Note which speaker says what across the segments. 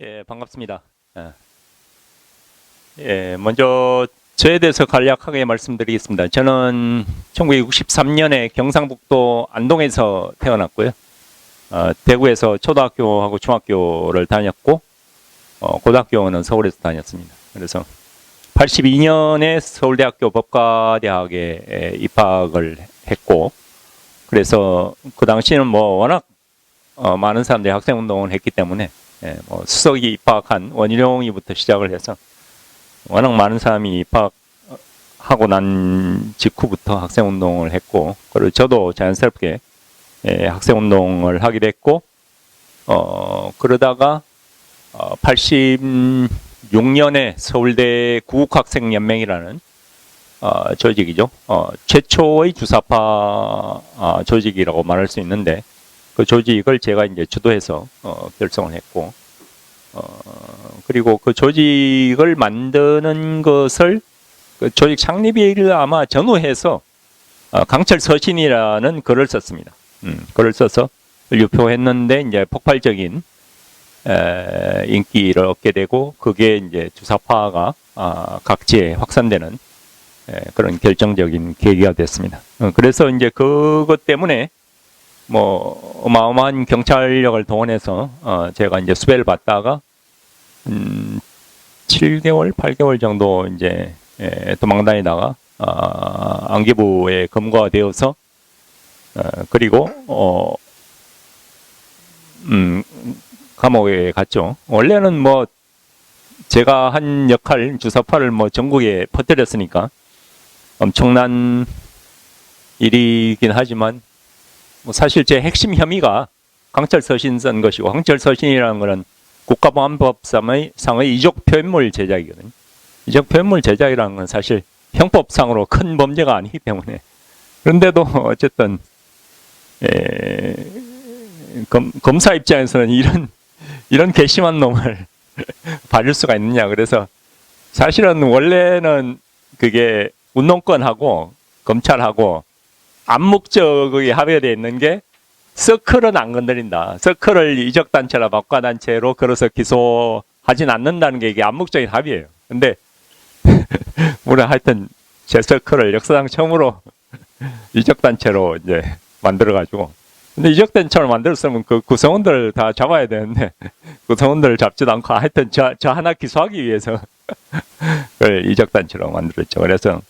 Speaker 1: 예, 반갑습니다. 먼저 저에 대해서 간략하게 말씀드리겠습니다. 저는 1963년에 경상북도 안동에서 태어났고요. 대구에서 초등학교하고 중학교를 다녔고, 고등학교는 서울에서 다녔습니다. 그래서 82년에 서울대학교 법과대학에 입학을 했고, 그래서 그 당시에는 워낙 많은 사람들이 학생운동을 했기 때문에 수석이 입학한 원희룡이부터 시작을 해서 워낙 많은 사람이 입학하고 난 직후부터 학생운동을 했고, 그리고 저도 자연스럽게 학생운동을 하게 됐고, 그러다가 86년에 서울대 구국학생연맹이라는 조직이죠. 최초의 주사파 조직이라고 말할 수 있는데, 그 조직을 제가 이제 주도해서 결성을 했고, 그리고 그 조직을 만드는 것을 그 조직 창립일을 아마 전후해서 강철 서신이라는 글을 썼습니다. 글을 써서 유표했는데 이제 폭발적인 인기를 얻게 되고, 그게 이제 주사파가 각지에 확산되는 그런 결정적인 계기가 됐습니다. 그래서 이제 그것 때문에 어마어마한 경찰력을 동원해서 제가 이제 수배를 받다가 7개월, 8개월 정도 이제 도망다니다가 안기부에 검거가 되어서 그리고 감옥에 갔죠. 원래는 제가 한 역할, 주사파를 전국에 퍼뜨렸으니까 엄청난 일이긴 하지만, 사실 제 핵심 혐의가 강철서신 쓴 것이고, 강철서신이라는 것은 국가보안법상의 이적 표현물 제작이거든요. 이적 표현물 제작이라는 건 사실 형법상으로 큰 범죄가 아니기 때문에, 그런데도 어쨌든 검사 입장에서는 이런 괘씸한 놈을 봐줄 수가 있느냐. 그래서 사실은 원래는 그게 운동권하고 검찰하고 암묵적으로 합의되어 있는 게, 서클은 안 건드린다. 서클을 이적단체나 법과단체로 걸어서 기소하진 않는다는 게 이게 암묵적인 합의예요. 근데 우리 하여튼 제 서클을 역사상 처음으로 이적단체로 이제 만들어가지고, 근데 이적단체로 만들었으면 그 구성원들 다 잡아야 되는데 구성원들을 잡지도 않고, 하여튼 저 하나 기소하기 위해서 그걸 이적단체로 만들었죠. 그래서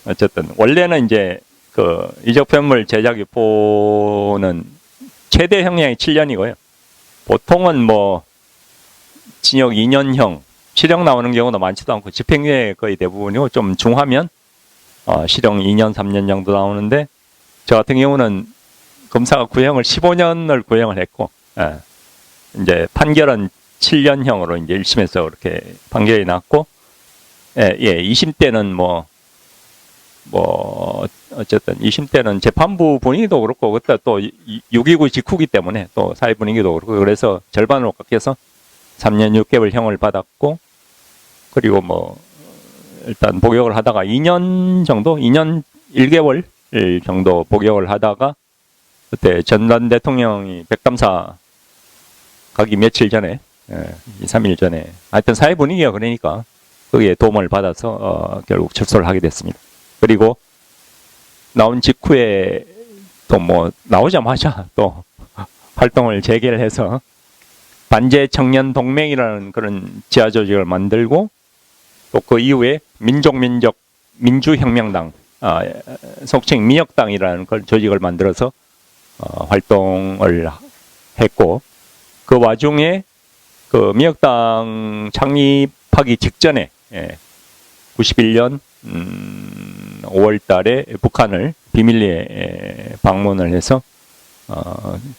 Speaker 1: 어쨌든 원래는 이제 그 이적표현물 제작 유포는 최대 형량이 7년이고요. 보통은 징역 2년형, 실형 나오는 경우도 많지도 않고 집행유예 거의 대부분이고, 좀 중하면 실형 2년, 3년 정도 나오는데, 저 같은 경우는 검사가 구형을 15년을 구형을 했고, 이제 판결은 7년형으로 이제 1심에서 그렇게 판결이 났고, 2심 때는 어쨌든 2심 때는 재판부 분위기도 그렇고, 그때 또 6.29 직후기 때문에 또 사회 분위기도 그렇고, 그래서 절반으로 깎여서 3년 6개월 형을 받았고, 그리고 일단 복역을 하다가 2년 1개월 정도 복역을 하다가, 그때 전두환 대통령이 백담사 가기 며칠 전에, 2, 3일 전에, 하여튼 사회 분위기가 그러니까 거기에 도움을 받아서 결국 출소를 하게 됐습니다. 그리고 나온 직후에 또 나오자마자 또 활동을 재개를 해서 반제 청년 동맹이라는 그런 지하 조직을 만들고, 또 그 이후에 민주혁명당, 속칭 민혁당이라는 걸 조직을 만들어서 활동을 했고, 그 와중에 그 민혁당 창립하기 직전에 91년 5월 달에 북한을 비밀리에 방문을 해서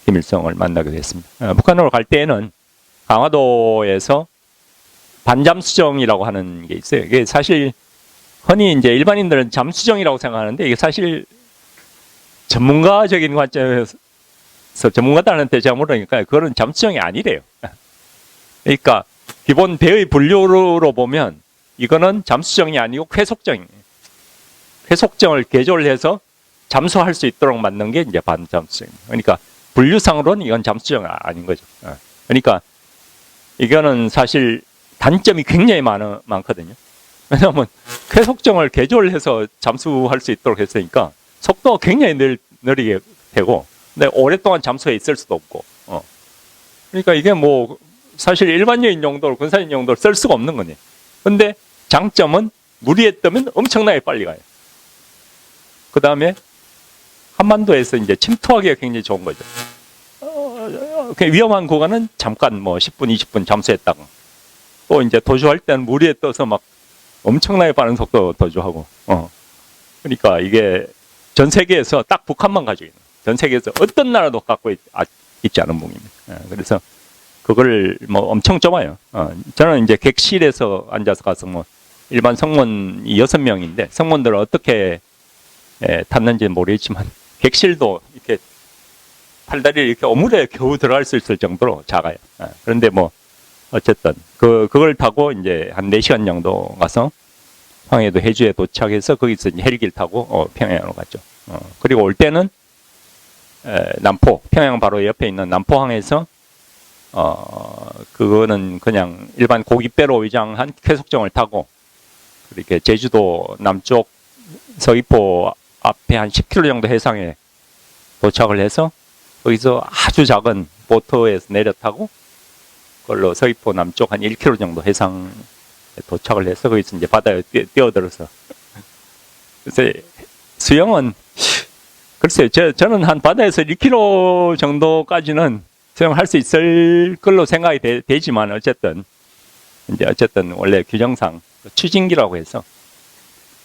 Speaker 1: 김일성을 만나게 됐습니다. 북한으로 갈 때에는 강화도에서 반잠수정이라고 하는 게 있어요. 이게 사실 흔히 이제 일반인들은 잠수정이라고 생각하는데, 이게 사실 전문가적인 관점에서 전문가들한테 제가 물으니까 그거는 잠수정이 아니래요. 그러니까 기본 배의 분류로 보면 이거는 잠수정이 아니고 회속정이에요. 회속정을 개조를 해서 잠수할 수 있도록 만든 게 이제 반잠수정입니다. 그러니까 분류상으로는 이건 잠수정이 아닌 거죠. 그러니까 이거는 사실 단점이 굉장히 많거든요. 왜냐하면 쾌속정을 개조를 해서 잠수할 수 있도록 했으니까 속도가 굉장히 느리게 되고, 근데 오랫동안 잠수해 있을 수도 없고, 그러니까 이게 뭐 사실 일반적인 용도로, 군사적인 용도로 쓸 수가 없는 거네. 근데 장점은 물 위에 뜨면 엄청나게 빨리 가요. 그 다음에 한반도에서 이제 침투하기가 굉장히 좋은 거죠. 위험한 구간은 잠깐 뭐 10분, 20분 잠수했다가 또 이제 도주할 때는 물 위에 떠서 막 엄청나게 빠른 속도 도주하고, 그러니까 이게 전 세계에서 딱 북한만 가지고 있는, 전 세계에서 어떤 나라도 갖고 있지 않은 무기입니다. 그래서 그걸 뭐 엄청 좁아요. 저는 이제 객실에서 앉아서 가서 뭐 일반 성문이 6명인데 성문들을 어떻게 탔는지는 모르겠지만 객실도 이렇게 팔다리를 이렇게 오물에 겨우 들어갈 수 있을 정도로 작아요. 그런데 뭐 어쨌든 그걸 타고 이제 한 4시간 정도 가서 황해도 해주에 도착해서 거기서 이제 헬기를 타고 평양으로 갔죠. 그리고 올 때는 남포, 평양 바로 옆에 있는 남포항에서 그거는 그냥 일반 고깃배로 위장한 쾌속정을 타고 이렇게 제주도 남쪽 서귀포 앞에 한 10km 정도 해상에 도착을 해서 거기서 아주 작은 보트에서 내려 타고 그걸로 서귀포 남쪽 한 1km 정도 해상에 도착을 해서 거기서 이제 바다에 뛰어들어서, 그래서 수영은 글쎄요, 저는 한 바다에서 1km 정도까지는 수영할 수 있을 걸로 생각이 되지만 어쨌든 원래 규정상 추진기라고 해서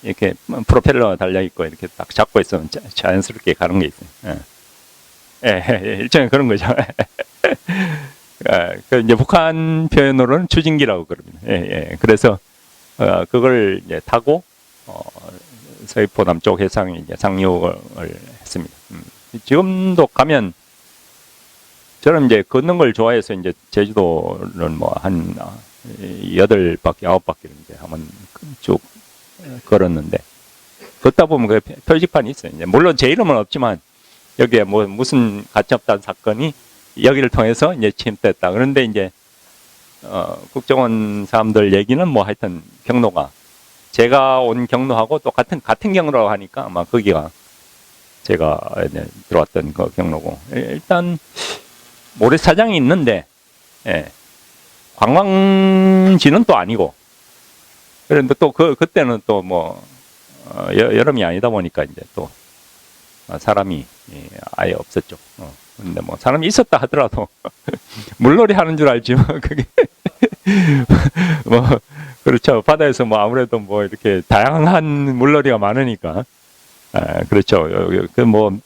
Speaker 1: 이렇게 프로펠러 달려 있고 이렇게 딱 잡고 있으면 자연스럽게 가는 게 있어요. 일종의 그런 거죠. 그 이제 북한 표현으로는 추진기라고 그럽니다. 그래서 그걸 이제 타고 서귀포 남쪽 해상에 이제 상륙을 했습니다. 지금도 가면 저는 이제 걷는 걸 좋아해서 이제 제주도는 뭐 한 8바퀴, 9바퀴를 이제 한번 쭉 걸었는데, 걷다 보면 그 표지판이 있어요. 이제 물론 제 이름은 없지만 여기에 뭐 무슨 가짜없다는 사건이 여기를 통해서 이제 침투했다. 그런데 이제 국정원 사람들 얘기는 뭐 하여튼 경로가 제가 온 경로하고 또 같은 경로라고 하니까 아마 거기가 제가 들어왔던 그 경로고, 일단 모래사장이 있는데 관광지는 또 아니고, 그런데 또 그때는 또 뭐 여름이 아니다 보니까 이제 또 사람이 아예 없었죠. 근데 뭐 사람이 있었다 하더라도 물놀이 하는 줄 알지만 그게 뭐 그렇죠. 바다에서 뭐 아무래도 뭐 이렇게 다양한 물놀이가 많으니까, 그렇죠. 그 뭐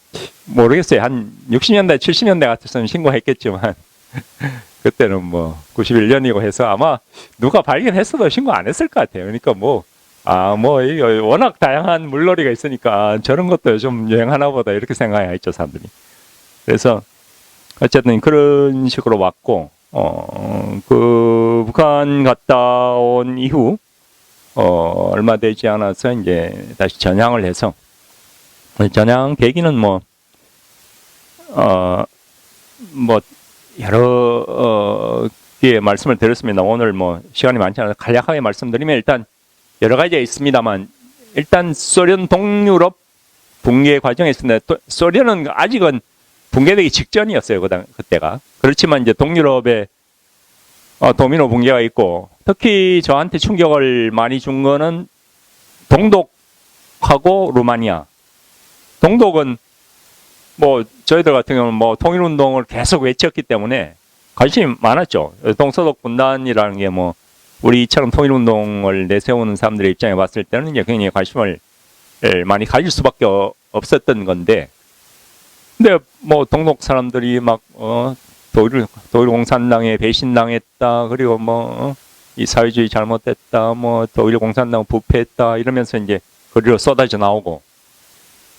Speaker 1: 모르겠어요. 한 60년대, 70년대 같았으면 신고했겠지만 그때는 뭐 91년이고 해서 아마 누가 발견했어도 신고 안 했을 것 같아요. 그러니까 뭐 워낙 다양한 물놀이가 있으니까 저런 것도 좀 유행하나 보다 이렇게 생각했죠, 사람들이. 그래서 어쨌든 그런 식으로 왔고, 그 북한 갔다 온 이후 얼마 되지 않아서 이제 다시 전향을 해서, 전향 계기는 뭐 여러 개 말씀을 드렸습니다. 오늘 뭐 시간이 많지 않아서 간략하게 말씀드리면, 일단 여러 가지가 있습니다만, 일단 소련 동유럽 붕괴 과정에 있었는데, 소련은 아직은 붕괴되기 직전이었어요, 그때가. 그렇지만 이제 동유럽에 도미노 붕괴가 있고, 특히 저한테 충격을 많이 준 거는 동독하고 루마니아. 동독은 뭐 저희들 같은 경우는 뭐 통일운동을 계속 외쳤기 때문에 관심이 많았죠. 동서독 분단이라는 게 뭐 우리 이처럼 통일운동을 내세우는 사람들의 입장에 봤을 때는 이제 굉장히 관심을 많이 가질 수밖에 없었던 건데, 근데 뭐 동독 사람들이 막 독일공산당에 배신당했다, 그리고 뭐 이 사회주의 잘못됐다, 뭐 독일공산당 부패했다 이러면서 이제 거리로 쏟아져 나오고,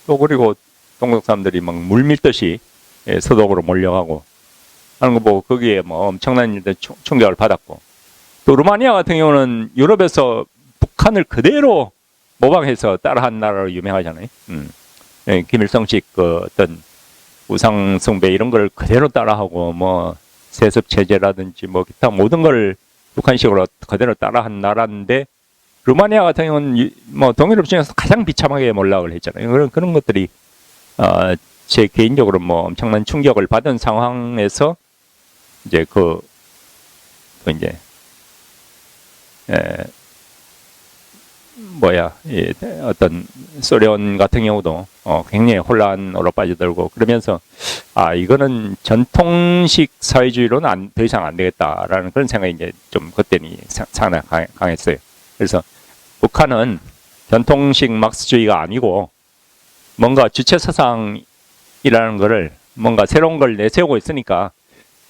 Speaker 1: 또 그리고 동독 사람들이 막 물밀듯이 서독으로 몰려가고 하는 거 보고 거기에 뭐 엄청난 일들 충격을 받았고, 또 루마니아 같은 경우는 유럽에서 북한을 그대로 모방해서 따라한 나라로 유명하잖아요. 김일성식 그 어떤 우상 숭배 이런 걸 그대로 따라하고, 뭐 세습 체제라든지 뭐 기타 모든 걸 북한식으로 그대로 따라한 나라인데 루마니아 같은 경우는 뭐 동유럽 중에서 가장 비참하게 몰락을 했잖아요. 그런 것들이 제 개인적으로 뭐 엄청난 충격을 받은 상황에서 이제 이제 어떤 소련 같은 경우도 굉장히 혼란으로 빠져들고 그러면서 이거는 전통식 사회주의로는 더 이상 안 되겠다라는 그런 생각이 이제 좀 그때는 상당히 강했어요. 그래서 북한은 전통식 막스주의가 아니고 뭔가 주체 사상이라는 거를 뭔가 새로운 걸 내세우고 있으니까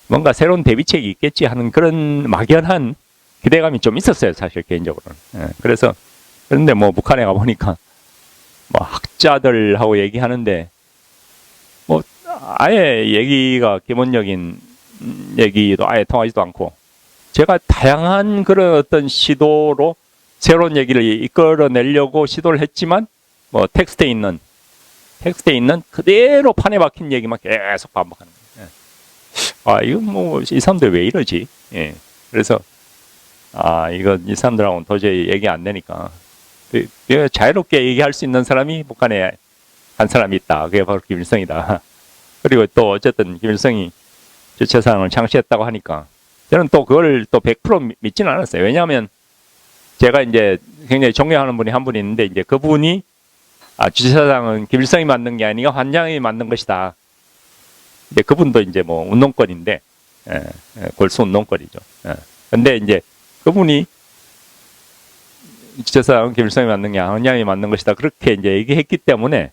Speaker 1: 뭔가 새로운 대비책이 있겠지 하는 그런 막연한 기대감이 좀 있었어요, 사실 개인적으로는. 그래서 그런데 뭐 북한에 가 보니까 뭐 학자들하고 얘기하는데 뭐 아예 얘기가 기본적인 얘기도 아예 통하지도 않고 제가 다양한 그런 어떤 시도로 새로운 얘기를 이끌어내려고 시도를 했지만 뭐 텍스트에 있는 그대로 판에 박힌 얘기만 계속 반복하는 거예요. 이거 뭐 이 사람들 왜 이러지? 예. 그래서 이 사람들하고는 도저히 얘기 안 되니까 자유롭게 얘기할 수 있는 사람이 북한에 한 사람이 있다. 그게 바로 김일성이다. 그리고 또 어쨌든 김일성이 주체사상을 창시했다고 하니까 저는 또 그걸 또 100% 믿지는 않았어요. 왜냐하면 제가 이제 굉장히 존경하는 분이 한 분이 있는데 이제 그분이 주체사상은 김일성이 만든 게 아니라 환장이 만든 것이다. 이제 그분도 이제 뭐 운동권인데 골수 운동권이죠. 근데 이제 그분이 주체사상은 김일성이 만든 게 아니라 환장이 만든 것이다. 그렇게 이제 얘기했기 때문에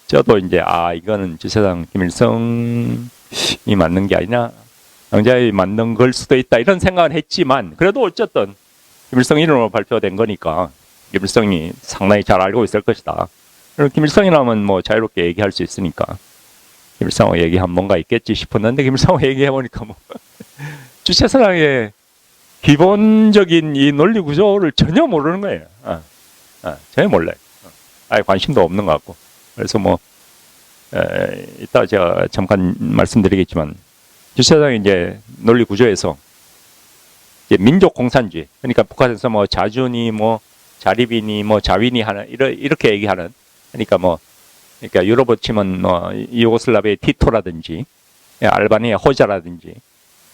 Speaker 1: 저도 이제 이거는 주체사상 김일성이 만든 게 아니라 황장이 만든 걸 수도 있다 이런 생각을 했지만 그래도 어쨌든 김일성 이름으로 발표된 거니까 김일성이 상당히 잘 알고 있을 것이다. 그리고 김일성이라면 뭐 자유롭게 얘기할 수 있으니까 김일성하고 얘기하면 뭔가 있겠지 싶었는데 김일성하고 얘기해보니까 뭐 주체사상의 기본적인 이 논리 구조를 전혀 모르는 거예요. 전혀 몰라요. 아예 관심도 없는 것 같고. 그래서 뭐 이따 제가 잠깐 말씀드리겠지만 주체사상의 이제 논리 구조에서 이제 민족 공산주의, 그러니까 북한에서 뭐 자준이 뭐 자립이니 뭐 자윈이 하는 이렇게 얘기하는, 그러니까 유럽으로 치면 뭐 유고슬라비아의 티토라든지 알바니아 호자라든지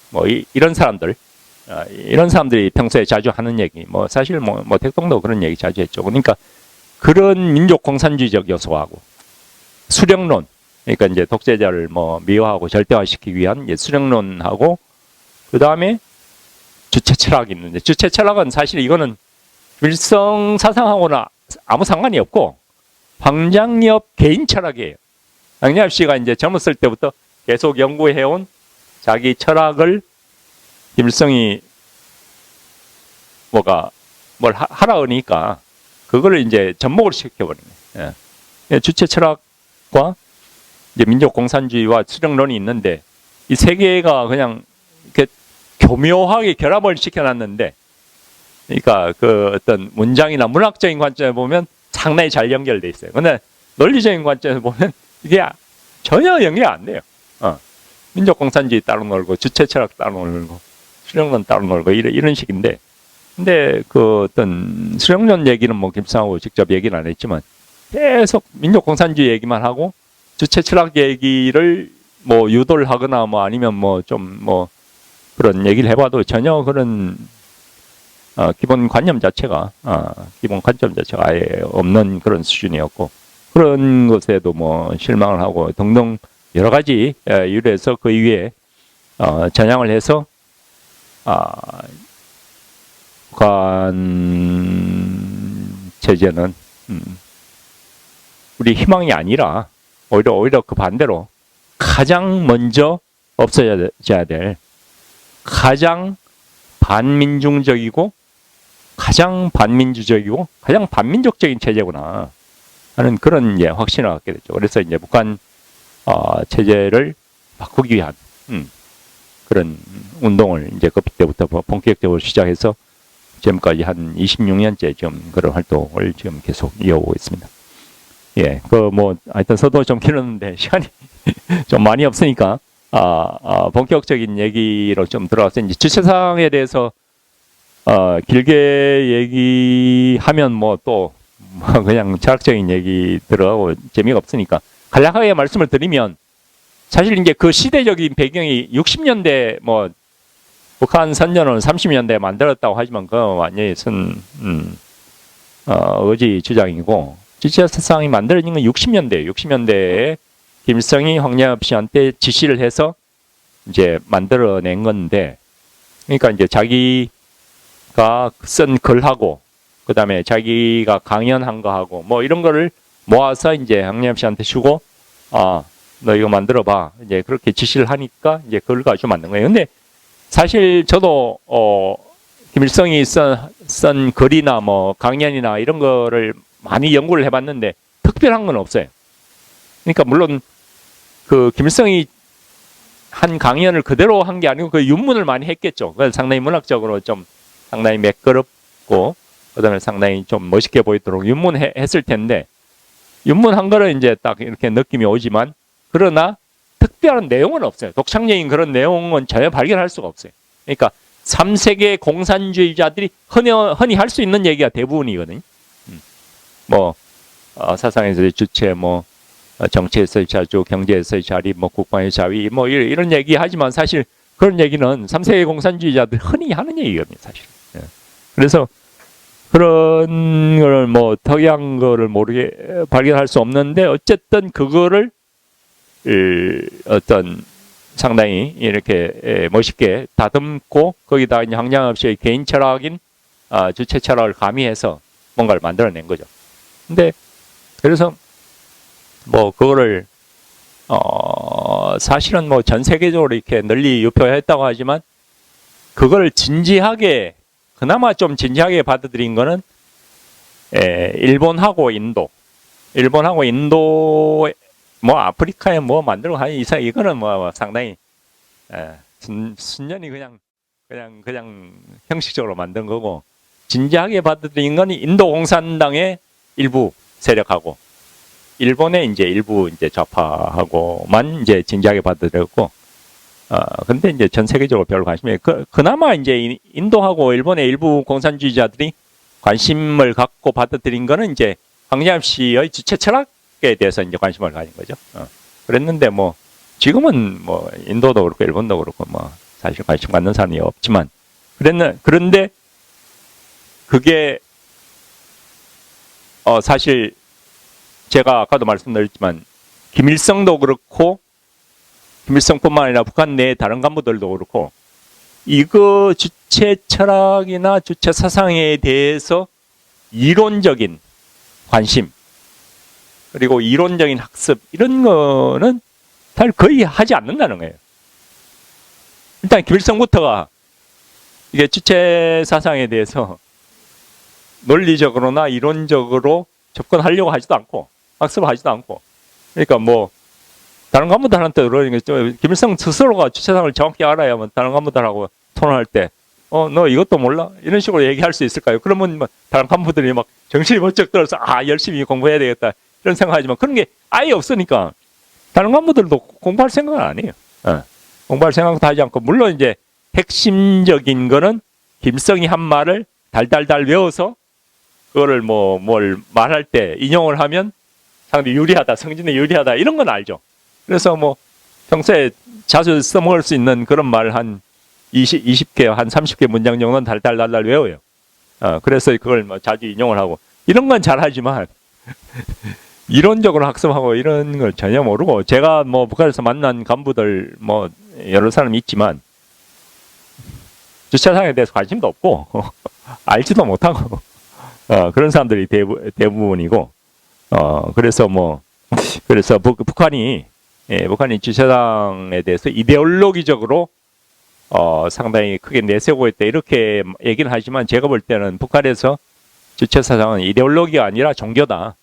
Speaker 1: 뭐 이런 사람들, 이런 사람들이 평소에 자주 하는 얘기, 뭐 사실 뭐 태동도 그런 얘기 자주 했죠. 그러니까 그런 민족 공산주의적 요소하고 수령론, 그러니까 이제 독재자를 뭐 미화하고 절대화시키기 위한 이제 수령론하고 그 다음에 주체 철학이 있는데, 주체 철학은 사실 이거는 김일성 사상하고는 아무 상관이 없고 황장엽 개인 철학이에요. 황장엽 씨가 이제 젊었을 때부터 계속 연구해온 자기 철학을 김일성이 뭘 하라 하니까 그거를 이제 접목을 시켜버린 거예요. 예. 주체 철학과 이제 민족 공산주의와 수령론이 있는데 이 세 개가 그냥 이렇게 교묘하게 결합을 시켜놨는데, 그러니까 그 어떤 문장이나 문학적인 관점에 보면 상당히 잘 연결돼 있어요. 근데 논리적인 관점에서 보면 이게 전혀 연결이 안 돼요. 민족 공산주의 따로 놀고 주체 철학 따로 놀고 수령론 따로 놀고 이런 식인데, 근데 그 어떤 수령론 얘기는 뭐 김일성하고 직접 얘기는 안 했지만 계속 민족 공산주의 얘기만 하고 주체 철학 얘기를 뭐 유도를 하거나 뭐 아니면 뭐 좀 뭐 그런 얘기를 해봐도 전혀 그런 기본 관념 자체가 아예 없는 그런 수준이었고, 그런 것에도 뭐 실망을 하고 등등 여러 가지 이유에서 그 이후에 전향을 해서 북한 체제는 우리 희망이 아니라 오히려 그 반대로 가장 먼저 없어져야 될 가장 반민중적이고 가장 반민주적이고 가장 반민족적인 체제구나 하는 그런 확신을 갖게 됐죠. 그래서 이제 북한 체제를 바꾸기 위한 그런 운동을 이제 그때부터 본격적으로 시작해서 지금까지 한 26년째 지금 그런 활동을 지금 계속 이어오고 있습니다. 예, 하여튼 서도 좀 길었는데 시간이 좀 많이 없으니까 본격적인 얘기로 좀 들어가서 이제 주체사상에 대해서 길게 얘기하면 뭐 또 그냥 철학적인 얘기 들어가고 재미가 없으니까 간략하게 말씀을 드리면 사실 이제 그 시대적인 배경이 60년대 뭐 북한 선전을 30년대에 만들었다고 하지만 그건 완전히 의지 주장이고 주체사상이 만들어진 건 60년대에 김일성이 황량엽 씨한테 지시를 해서 이제 만들어낸 건데, 그러니까 이제 자기가 쓴 글하고, 그 다음에 자기가 강연한 거하고, 뭐 이런 거를 모아서 이제 황량엽 씨한테 주고, 너 이거 만들어봐. 이제 그렇게 지시를 하니까 이제 그걸 가지고 만든 거예요. 근데 사실 저도, 김일성이 쓴 글이나 뭐 강연이나 이런 거를 많이 연구를 해봤는데 특별한 건 없어요. 그러니까 물론 그 김일성이 한 강연을 그대로 한 게 아니고 그 윤문을 많이 했겠죠. 그래서 상당히 문학적으로 좀 상당히 매끄럽고 그다음에 상당히 좀 멋있게 보이도록 윤문했을 텐데 윤문한 거는 이제 딱 이렇게 느낌이 오지만 그러나 특별한 내용은 없어요. 독창적인 그런 내용은 전혀 발견할 수가 없어요. 그러니까 3세계 공산주의자들이 흔히 할 수 있는 얘기가 대부분이거든요. 뭐 사상에서의 주체, 뭐 정치에서의 자주, 경제에서의 자리, 뭐 국방의 자위, 뭐 이런 얘기 하지만 사실 그런 얘기는 3세계 공산주의자들 흔히 하는 얘기거든요, 사실. 예. 그래서 그런 걸 뭐 특이한 거를 모르게 발견할 수 없는데 어쨌든 그거를 어떤 상당히 이렇게 멋있게 다듬고 거기다 이제 황량엽 씨의 개인 철학인 주체 철학을 가미해서 뭔가를 만들어낸 거죠. 근데 그래서 뭐 그거를 사실은 뭐 전 세계적으로 이렇게 널리 유표했다고 하지만 그걸 진지하게 그나마 좀 진지하게 받아들인 거는 일본하고 인도 뭐 아프리카에 뭐 만들고 하니 이상 이거는 뭐 상당히 순전히 그냥 형식적으로 만든 거고 진지하게 받아들인 건 인도 공산당의 일부 세력하고 일본의 이제 일부 이제 좌파하고만 이제 진지하게 받아들였고 근데 이제 전 세계적으로 별로 관심이 그나마 이제 인도하고 일본의 일부 공산주의자들이 관심을 갖고 받아들인 거는 이제 황량엽 씨의 주체 철학에 대해서 이제 관심을 가진 거죠. 그랬는데 뭐 지금은 뭐 인도도 그렇고 일본도 그렇고 뭐 사실 관심 갖는 사람이 없지만 그런데 그게 사실 제가 아까도 말씀드렸지만 김일성도 그렇고 김일성뿐만 아니라 북한 내 다른 간부들도 그렇고 이거 주체 철학이나 주체 사상에 대해서 이론적인 관심 그리고 이론적인 학습 이런 거는 잘 거의 하지 않는다는 거예요. 일단 김일성부터가 이게 주체 사상에 대해서 논리적으로나 이론적으로 접근하려고 하지도 않고 학습하지도 않고 그러니까 뭐 다른 간부들한테 그러니까 김일성 스스로가 주체상을 정확히 알아야만 다른 간부들하고 토론할 때 너 이것도 몰라? 이런 식으로 얘기할 수 있을까요? 그러면 막 다른 간부들이 막 정신이 번쩍 들어서 열심히 공부해야 되겠다 이런 생각하지만 그런 게 아예 없으니까 다른 간부들도 공부할 생각은 안 해요. 공부할 생각도 하지 않고 물론 이제 핵심적인 거는 김일성이 한 말을 달달달 외워서 그거를 뭘 말할 때 인용을 하면 상당히 유리하다, 성진에 유리하다 이런 건 알죠. 그래서 뭐 평소에 자주 써먹을 수 있는 그런 말 한 20개, 한 30개 문장 정도는 달달달달 외워요. 그래서 그걸 뭐 자주 인용을 하고 이런 건 잘하지만 이론적으로 학습하고 이런 걸 전혀 모르고 제가 뭐 북한에서 만난 간부들 뭐 여러 사람이 있지만 주체사상에 대해서 관심도 없고 알지도 못하고 그런 사람들이 대부분이고 그래서 북한이 주체사상에 대해서 이데올로기적으로 상당히 크게 내세우고 있다 이렇게 얘기는 하지만 제가 볼 때는 북한에서 주체사상은 이데올로기가 아니라 종교다.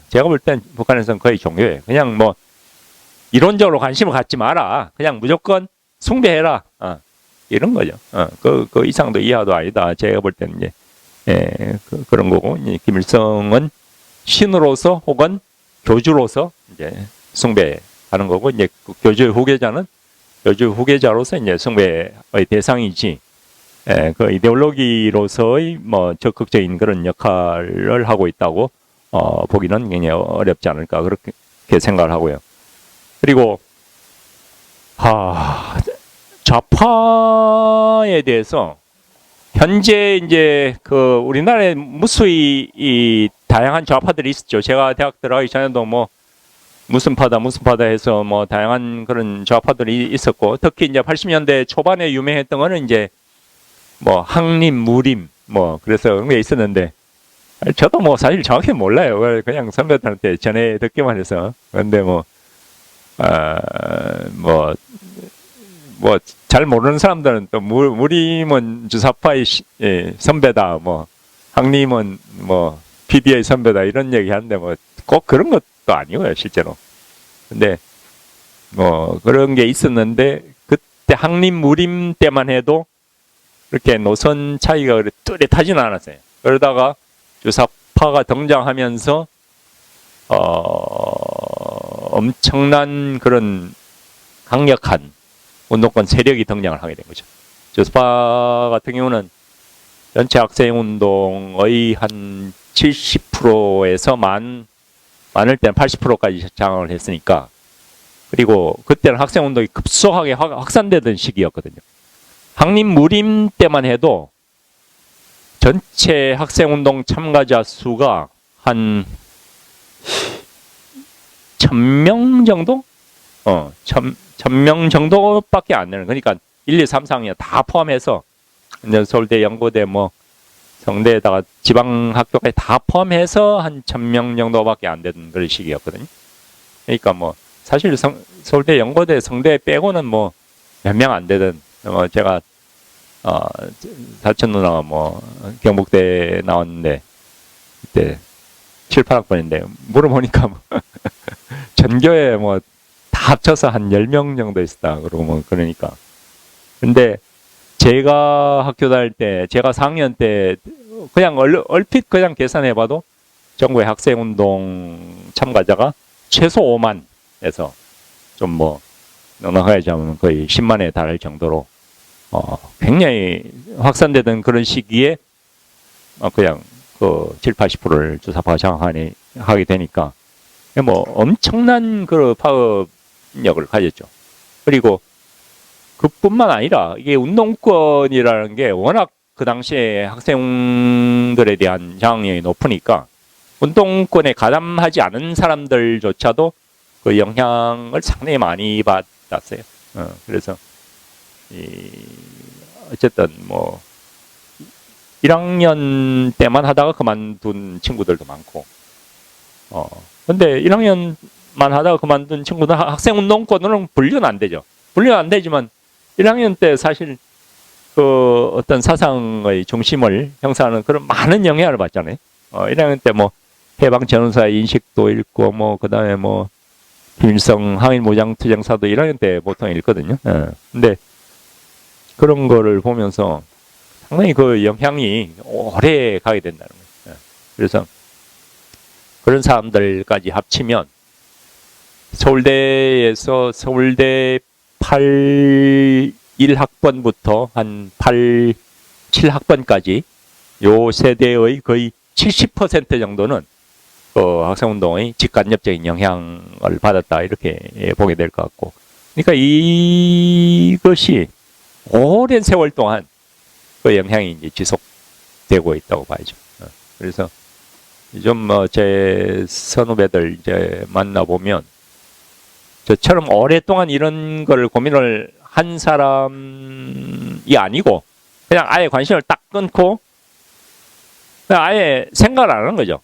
Speaker 1: 제가 볼 땐 북한에서는 거의 종교예요. 그냥 뭐 이론적으로 관심을 갖지 마라. 그냥 무조건 숭배해라. 이런 거죠. 그 이상도 이하도 아니다. 제가 볼 때는 이제 그런 거고 김일성은 신으로서 혹은 교주로서 이제 숭배하는 거고 이제 그 교주의 후계자는 교주 후계자로서 이제 숭배의 대상이지, 그 이데올로기로서의 뭐 적극적인 그런 역할을 하고 있다고 보기는 굉장히 어렵지 않을까 그렇게 생각을 하고요. 그리고 좌파에 대해서 현재 이제 그 우리나라에 무수히 이 다양한 좌파들이 있었죠. 제가 대학 들어가기 전에도 뭐 무슨 파다 해서 뭐 다양한 그런 좌파들이 있었고, 특히 이제 80년대 초반에 유명했던 거는 이제 뭐 항림, 무림 뭐 그래서 그런 게 있었는데, 저도 뭐 사실 정확히 몰라요. 그냥 선배들한테 전해 듣기만 해서. 그런데 잘 모르는 사람들은 또 무림은 주사파의 선배다, 뭐 항림은 뭐 PD의 선배다 이런 얘기 하는데 뭐 꼭 그런 것도 아니고요, 실제로. 근데 뭐 그런 게 있었는데, 그때 항림, 무림 때만 해도 그렇게 노선 차이가 뚜렷하지는 않았어요. 그러다가 주사파가 등장하면서 엄청난 그런 강력한 운동권 세력이 등장을 하게 된 거죠. 주사파 같은 경우는 전체 학생운동의 한 70%에서 많을 때는 80%까지 장악을 했으니까, 그리고 그때는 학생운동이 급속하게 확산되던 시기였거든요. 항림, 무림 때만 해도 전체 학생운동 참가자 수가 한 1000명 정도? 1000명 정도밖에 안 되는, 그러니까 1, 2, 3, 4학년 다 포함해서 서울대, 연고대, 뭐 성대에다가 지방학교까지 다 포함해서 한 1000명 정도밖에 안 되는 그런 시기였거든요. 그러니까 뭐 사실 서울대, 연고대, 성대 빼고는 뭐 몇 명 안 되던, 제가 사촌 누나가 뭐 경북대 나왔는데 그때 7, 8학번인데 물어보니까 뭐 전교에 뭐 다 합쳐서 한 10명 정도 있었다 그러고 뭐 그러니까. 근데 제가 학교 다닐 때, 제가 4학년 때 그냥 얼핏 그냥 계산해봐도 전국의 학생운동 참가자가 최소 5만에서 좀 뭐 넉넉하게 잡으면 거의 10만에 달할 정도로 굉장히 확산되던 그런 시기에 그냥 그 7, 80%를 주사파가 장악하게 되니까 뭐 엄청난 그 파급력을 가졌죠. 그리고 그뿐만 아니라 이게 운동권이라는 게 워낙 그 당시에 학생들에 대한 장악력이 높으니까 운동권에 가담하지 않은 사람들조차도 그 영향을 상당히 많이 받았어요. 그래서 어쨌든 뭐 1학년 때만 하다가 그만둔 친구들도 많고, 근데 1학년만 하다가 그만둔 친구들 학생운동권으로는 분류는 안 되죠. 분류는 안 되지만 1학년 때 사실 그 어떤 사상의 중심을 형성하는 그런 많은 영향을 받잖아요. 1학년 때 뭐 해방 전후사의 인식도 읽고 뭐 그다음에 뭐 김일성 항일무장투쟁사도 1학년 때 보통 읽거든요. 근데 그런 거를 보면서 상당히 그 영향이 오래 가게 된다는 거예요. 그래서 그런 사람들까지 합치면 서울대에서 서울대 81학번부터 한 87학번까지 요 세대의 거의 70% 정도는 학생운동의 직간접적인 영향을 받았다, 이렇게 보게 될 것 같고, 그러니까 이것이 오랜 세월 동안 그 영향이 이제 지속되고 있다고 봐야죠. 그래서 좀 제 선후배들 이제 만나보면 저처럼 오랫동안 이런 걸 고민을 한 사람이 아니고 그냥 아예 관심을 딱 끊고 그냥 아예 생각을 안 하는 거죠.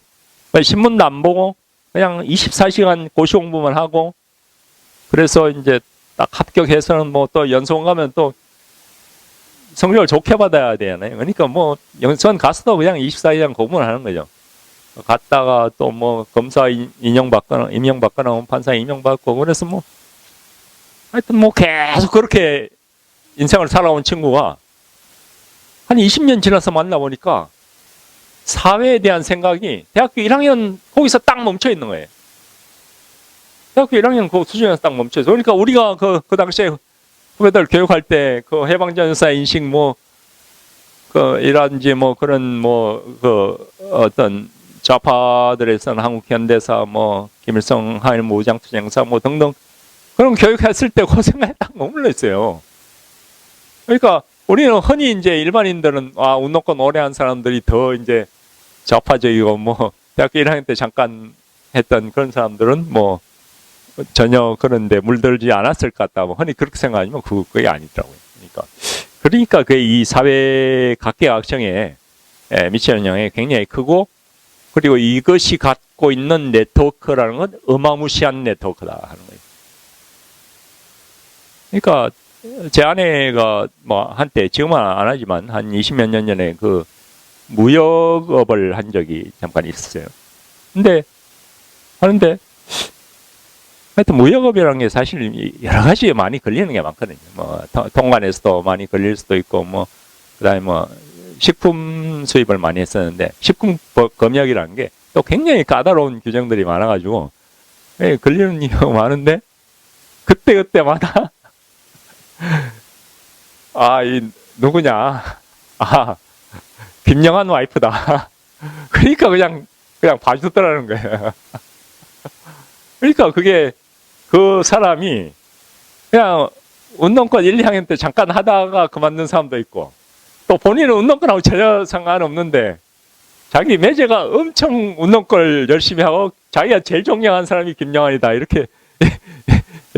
Speaker 1: 신문도 안 보고 그냥 24시간 고시 공부만 하고, 그래서 이제 딱 합격해서는 뭐 또 연수원 가면 또 성적을 좋게 받아야 되잖아요. 그러니까 뭐 연수원 가서도 그냥 24시간 공부를 하는 거죠. 갔다가 또 뭐 검사 임명받거나 판사 임명받고, 그래서 뭐 하여튼 뭐 계속 그렇게 인생을 살아온 친구가 한 20년 지나서 만나보니까 사회에 대한 생각이 대학교 1학년 거기서 딱 멈춰 있는 거예요. 대학교 1학년 그 수준에서 딱 멈춰 있어. 그러니까 우리가 그 당시에 후배들 교육할 때 그 해방전사 인식 이란지 그런 어떤 좌파들에서는 한국 현대사 김일성 한일 무장투쟁사 등등 그런 교육했을 때 그 생각에 딱 머물러 있어요. 그러니까 우리는 흔히 이제 일반인들은 운동권 오래 한 사람들이 더 이제 좌파적이고 대학교 1학년 때 잠깐 했던 그런 사람들은 전혀 그런데 물들지 않았을 것 같다. 흔히 그렇게 생각하지만 그게 아니더라고요. 그러니까 이 사회 각계각층에 미치는 영향이 굉장히 크고, 그리고 이것이 갖고 있는 네트워크라는 건 어마무시한 네트워크다 하는 거예요. 그러니까 제 아내가 한때 지금은 안 하지만 한 20몇 년 전에 그 무역업을 한 적이 잠깐 있었어요. 하는데 하여튼 무역업이라는 게 사실 여러 가지에 많이 걸리는 게 많거든요. 통관에서도 많이 걸릴 수도 있고, 그다음에 식품 수입을 많이 했었는데, 식품 검역이라는 게 또 굉장히 까다로운 규정들이 많아가지고, 걸리는 이유가 많은데, 그때마다, 누구냐. 김영한 와이프다. 그러니까 그냥 봐주더라는 거예요. 그러니까 그 사람이 그냥 운동권 1, 2학년 때 잠깐 하다가 그만둔 사람도 있고, 또 본인은 운동권하고 전혀 상관없는데 자기 매제가 엄청 운동권을 열심히 하고 자기가 제일 존경하는 사람이 김영환이다 이렇게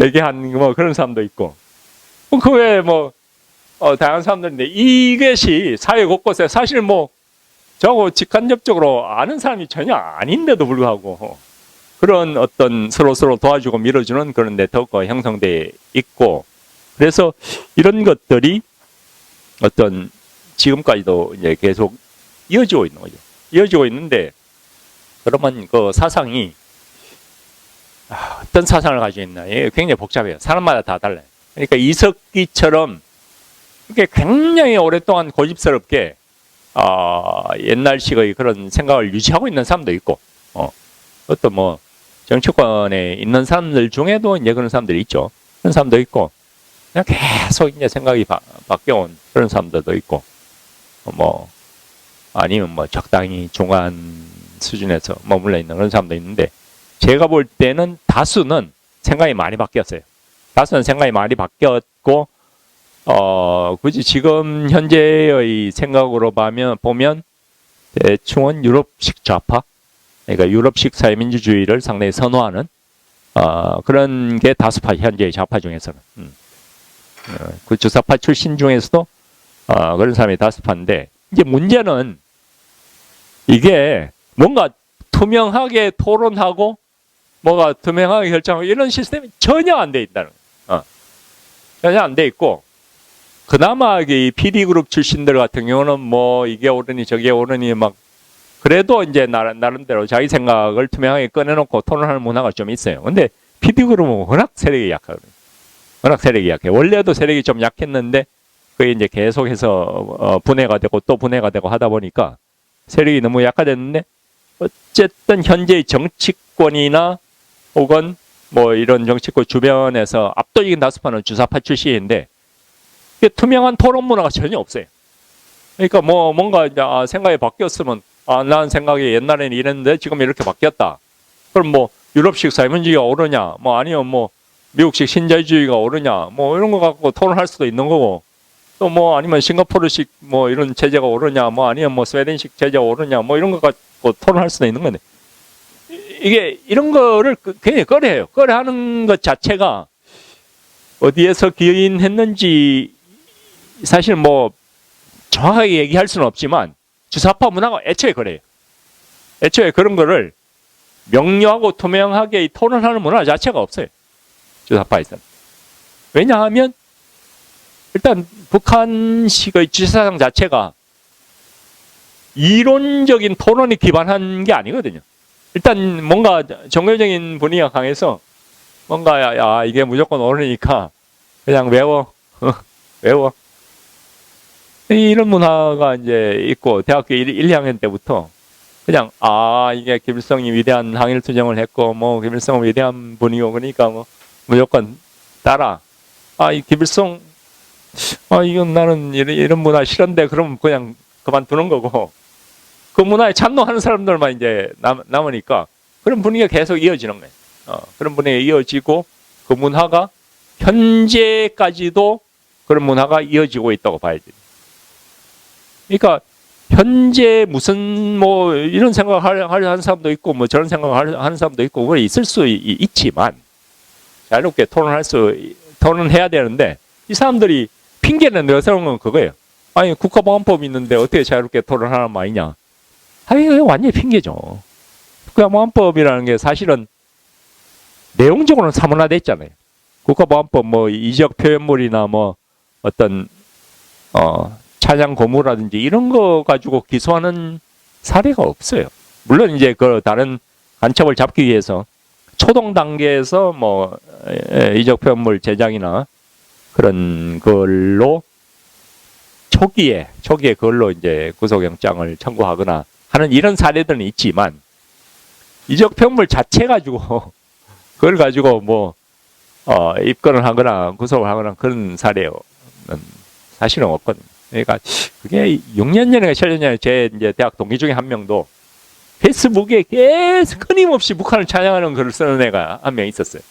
Speaker 1: 얘기한 그런 사람도 있고, 그 외에 다양한 사람들인데, 이것이 사회 곳곳에 사실 저하고 직간접적으로 아는 사람이 전혀 아닌데도 불구하고 그런 어떤 서로 도와주고 밀어주는 그런 네트워크가 형성돼 있고, 그래서 이런 것들이 어떤 지금까지도 이제 계속 이어지고 있는 거죠. 이어지고 있는데, 그러면 그 사상이 어떤 사상을 가지고 있나? 이게 굉장히 복잡해요. 사람마다 다 달라요. 그러니까 이석기처럼 이렇게 굉장히 오랫동안 고집스럽게 옛날식의 그런 생각을 유지하고 있는 사람도 있고, 그것도 정치권에 있는 사람들 중에도 이제 그런 사람들이 있죠. 그런 사람도 있고, 그냥 계속 이제 생각이 바뀌어온 그런 사람들도 있고, 아니면 적당히 중간 수준에서 머물러 있는 그런 사람도 있는데, 제가 볼 때는 다수는 생각이 많이 바뀌었어요. 다수는 생각이 많이 바뀌었고, 굳이 지금 현재의 생각으로 보면 대충은 유럽식 좌파, 그러니까 유럽식 사회민주주의를 상당히 선호하는 그런 게 다수파, 현재의 좌파 중에서는. 그 주사파 출신 중에서도 그런 사람이 다수파인데, 이제 문제는 이게 뭔가 투명하게 토론하고 뭐가 투명하게 결정하고 이런 시스템이 전혀 안 돼 있다는 거예요. 전혀 안 돼 있고, 그나마 이 PD그룹 출신들 같은 경우는 이게 옳으니 저게 옳으니 그래도 이제 나름대로 자기 생각을 투명하게 꺼내놓고 토론하는 문화가 좀 있어요. 근데 PD그룹은 워낙 세력이 약하거든요. 워낙 세력이 약해. 원래도 세력이 좀 약했는데 그게 이제 계속해서 분해가 되고 또 분해가 되고 하다 보니까 세력이 너무 약화됐는데, 어쨌든 현재의 정치권이나 혹은 이런 정치권 주변에서 압도적인 다수파는 주사파 출신인데, 투명한 토론 문화가 전혀 없어요. 그러니까 뭔가 이제 생각이 바뀌었으면 난 생각이 옛날에는 이랬는데 지금 이렇게 바뀌었다. 그럼 유럽식 사회민주주의가 옳으냐, 아니면 미국식 신자유주의가 옳으냐, 이런 거 갖고 토론할 수도 있는 거고, 또 아니면 싱가포르식 이런 체제가 옳으냐, 아니면 스웨덴식 체제가 오르냐, 이런 거 갖고 토론할 수도 있는 건데, 이게 이런 거를 굉장히 꺼려해요. 꺼려하는 것 자체가 어디에서 기인했는지 사실 정확하게 얘기할 수는 없지만 주사파 문화가 애초에 그래요. 애초에 그런 거를 명료하고 투명하게 토론하는 문화 자체가 없어요. 주사파에서는. 왜냐하면 일단 북한식의 주사상 자체가 이론적인 토론이 기반한 게 아니거든요. 일단 뭔가 종교적인 분위기가 강해서 뭔가 이게 무조건 옳으니까 그냥 외워. 외워. 이런 문화가 이제 있고, 대학교 1, 2학년 때부터 그냥 이게 김일성이 위대한 항일투쟁을 했고 김일성은 위대한 분이고 그러니까 무조건 따라. 이 김일성 이건 나는 이런 문화 싫은데 그러면 그냥 그만두는 거고, 그 문화에 찬동하는 사람들만 이제 남으니까 그런 분위기가 계속 이어지는 거예요. 그런 분위기가 이어지고 그 문화가 현재까지도 그런 문화가 이어지고 있다고 봐야 돼요. 그러니까 현재 무슨 뭐 이런 생각을 하는 사람도 있고 뭐 저런 생각을 하는 사람도 있고 뭐 있을 수 있지만 자유롭게 토론해야 되는데 이 사람들이 핑계는 내세우는 건 그거예요. 아니 국가보안법이 있는데 어떻게 자유롭게 토론하는 말이냐. 아니 이거 완전히 핑계죠. 국가보안법이라는 게 사실은 내용적으로는 사문화돼 있잖아요. 국가보안법 뭐 이적 표현물이나 뭐 어떤 찬양 고무라든지 이런 거 가지고 기소하는 사례가 없어요. 물론 이제 그 다른 간첩을 잡기 위해서 초동 단계에서 뭐 이적 표현물 제작이나 그런 걸로 초기에 그걸로 이제 구속영장을 청구하거나 하는 이런 사례들은 있지만 이적 표현물 자체 가지고 그걸 가지고 뭐 입건을 하거나 구속을 하거나 그런 사례는 사실은 없거든요. 그러니까 그게 6년 전에 7년 전에 제 이제 대학 동기 중에 한 명도 페이스북에 계속 끊임없이 북한을 찬양하는 글을 쓰는 애가 한 명 있었어요.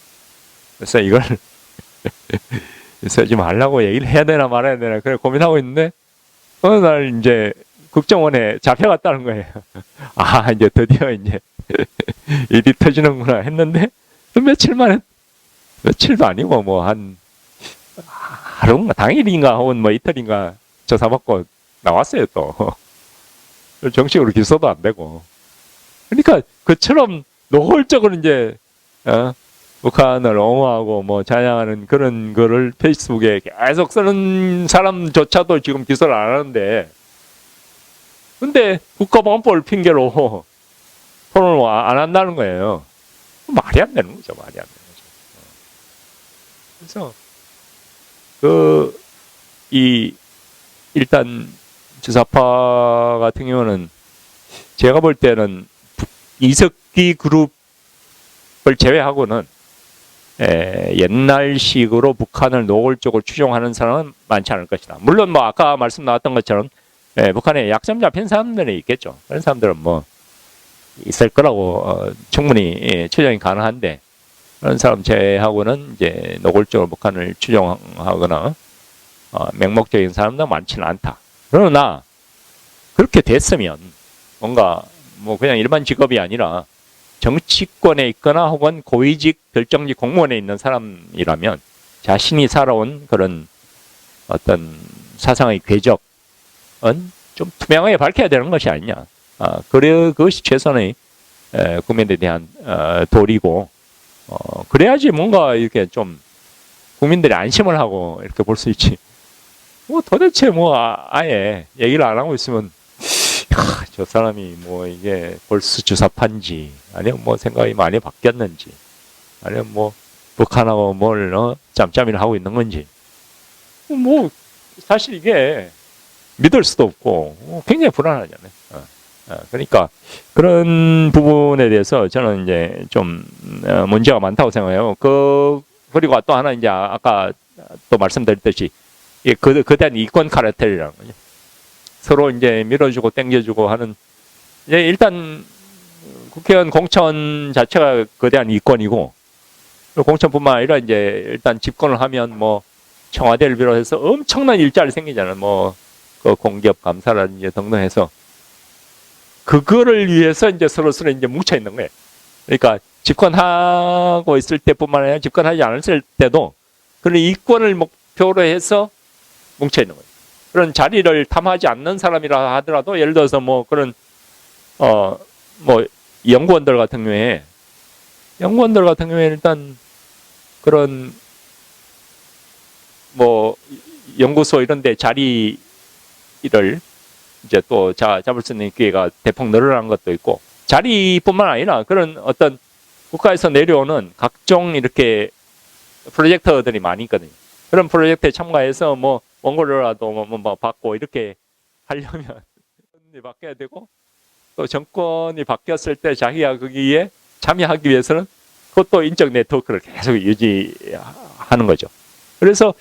Speaker 1: 그래서 이걸 쓰지 말라고 얘기를 해야 되나 말아야 되나 그래 고민하고 있는데 어느 날 이제 국정원에 잡혀갔다는 거예요. 아 이제 드디어 이제 일이 터지는구나 했는데 며칠 만에 며칠도 아니고 뭐 한 하루인가 당일인가 혹은 뭐 이틀인가 조사받고 나왔어요 또. 정식으로 기소도 안 되고. 그러니까 그처럼 노골적으로 이제 북한을 옹호하고 뭐 찬양하는 그런 거를 페이스북에 계속 쓰는 사람조차도 지금 기소를 안 하는데 근데 국가보안법을 핑계로 토론을 안 한다는 거예요. 말이 안 되는 거죠. 말이 안 되는 거죠. 그래서 일단 주사파 같은 경우는 제가 볼 때는 이석기 그룹을 제외하고는 옛날식으로 북한을 노골적으로 추종하는 사람은 많지 않을 것이다. 물론 뭐 아까 말씀 나왔던 것처럼 북한에 약점 잡힌 사람들이 있겠죠. 그런 사람들은 뭐 있을 거라고 충분히 추정이 가능한데 그런 사람 제외하고는 이제 노골적으로 북한을 추종하거나 맹목적인 사람도 많지는 않다. 그러나 그렇게 됐으면 뭔가 뭐 그냥 일반 직업이 아니라 정치권에 있거나 혹은 고위직 결정직 공무원에 있는 사람이라면 자신이 살아온 그런 어떤 사상의 궤적은 좀 투명하게 밝혀야 되는 것이 아니냐. 그것이 최선의 국민에 대한 도리고 그래야지 뭔가 이렇게 좀 국민들이 안심을 하고 이렇게 볼 수 있지. 뭐 도대체 뭐 아예 얘기를 안 하고 있으면 저 사람이 뭐 이게 벌써 주사파인지 아니면 뭐 생각이 많이 바뀌었는지 아니면 뭐 북한하고 뭘 짬짬이를 하고 있는 건지 뭐 사실 이게 믿을 수도 없고 굉장히 불안하잖아요. 그러니까 그런 부분에 대해서 저는 이제 좀 문제가 많다고 생각해요. 그리고 또 하나 이제 아까 또 말씀드렸듯이 거대한 이권 카르텔이라는 거죠. 서로 이제 밀어주고 땡겨주고 하는 이제 일단 국회의원 공천 자체가 거대한 이권이고 공천뿐만 아니라 이제 일단 집권을 하면 뭐 청와대를 비롯해서 엄청난 일자리 생기잖아요. 뭐 그 공기업 감사라든지 등등 해서 그거를 위해서 이제 서로 이제 뭉쳐 있는 거예요. 그러니까 집권하고 있을 때뿐만 아니라 집권하지 않았을 때도 그런 이권을 목표로 해서 뭉쳐 있는 거예요. 그런 자리를 탐하지 않는 사람이라 하더라도 예를 들어서 뭐 그런 뭐 연구원들 같은 경우에 일단 그런 뭐 연구소 이런 데 자리를 이제 또 잡을 수 있는 기회가 대폭 늘어난 것도 있고 자리뿐만 아니라 그런 어떤 국가에서 내려오는 각종 이렇게 프로젝트들이 많이 있거든요. 그런 프로젝트에 참가해서 뭐 원고료라도 뭐 받고 이렇게 하려면 정권이 바뀌어야 되고 또 정권이 바뀌었을 때 자기가 거기에 참여하기 위해서는 그것도 인적 네트워크를 계속 유지하는 거죠. 그래서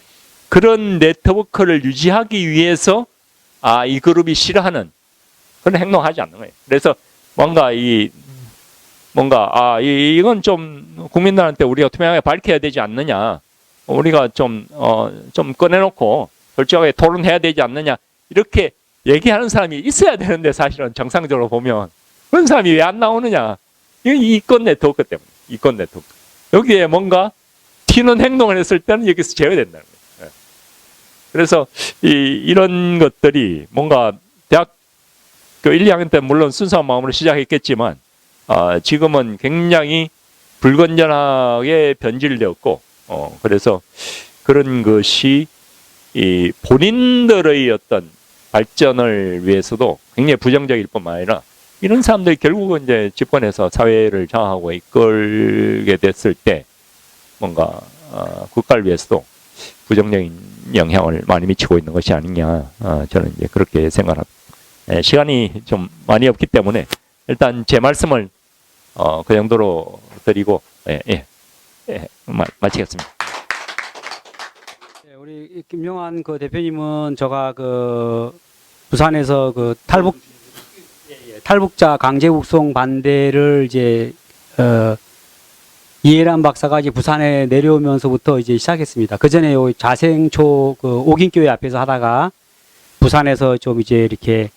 Speaker 1: 그런 네트워크를 유지하기 위해서 이 그룹이 싫어하는 그런 행동하지 않는 거예요. 그래서 이건 좀 국민들한테 우리가 투명하게 밝혀야 되지 않느냐. 우리가 좀 꺼내놓고 솔직하게 토론해야 되지 않느냐. 이렇게 얘기하는 사람이 있어야 되는데 사실은 정상적으로 보면 그런 사람이 왜 안 나오느냐. 이 이권 네트워크 때문에. 이권 네트워크. 여기에 뭔가 튀는 행동을 했을 때는 여기서 제외된다는 거예요. 그래서 이런 것들이 뭔가 대학교 1, 2학년 때 물론 순수한 마음으로 시작했겠지만 지금은 굉장히 불건전하게 변질되었고 그래서 그런 것이 이 본인들의 어떤 발전을 위해서도 굉장히 부정적일 뿐만 아니라 이런 사람들이 결국은 이제 집권해서 사회를 장악하고 이끌게 됐을 때 뭔가 국가를 위해서도 부정적인 영향을 많이 미치고 있는 것이 아니냐 저는 이제 그렇게 생각합니다. 시간이 좀 많이 없기 때문에 일단 제 말씀을 그 정도로 드리고 마치겠습니다.
Speaker 2: 우리 김용환 그 대표님은 제가 그 부산에서 그 탈북자 강제 북송 반대를 이제 이해란 박사가 이제 부산에 내려오면서부터 이제 시작했습니다. 그 전에 요 자생초 그 옥인교회 앞에서 하다가 부산에서 좀 이제 이렇게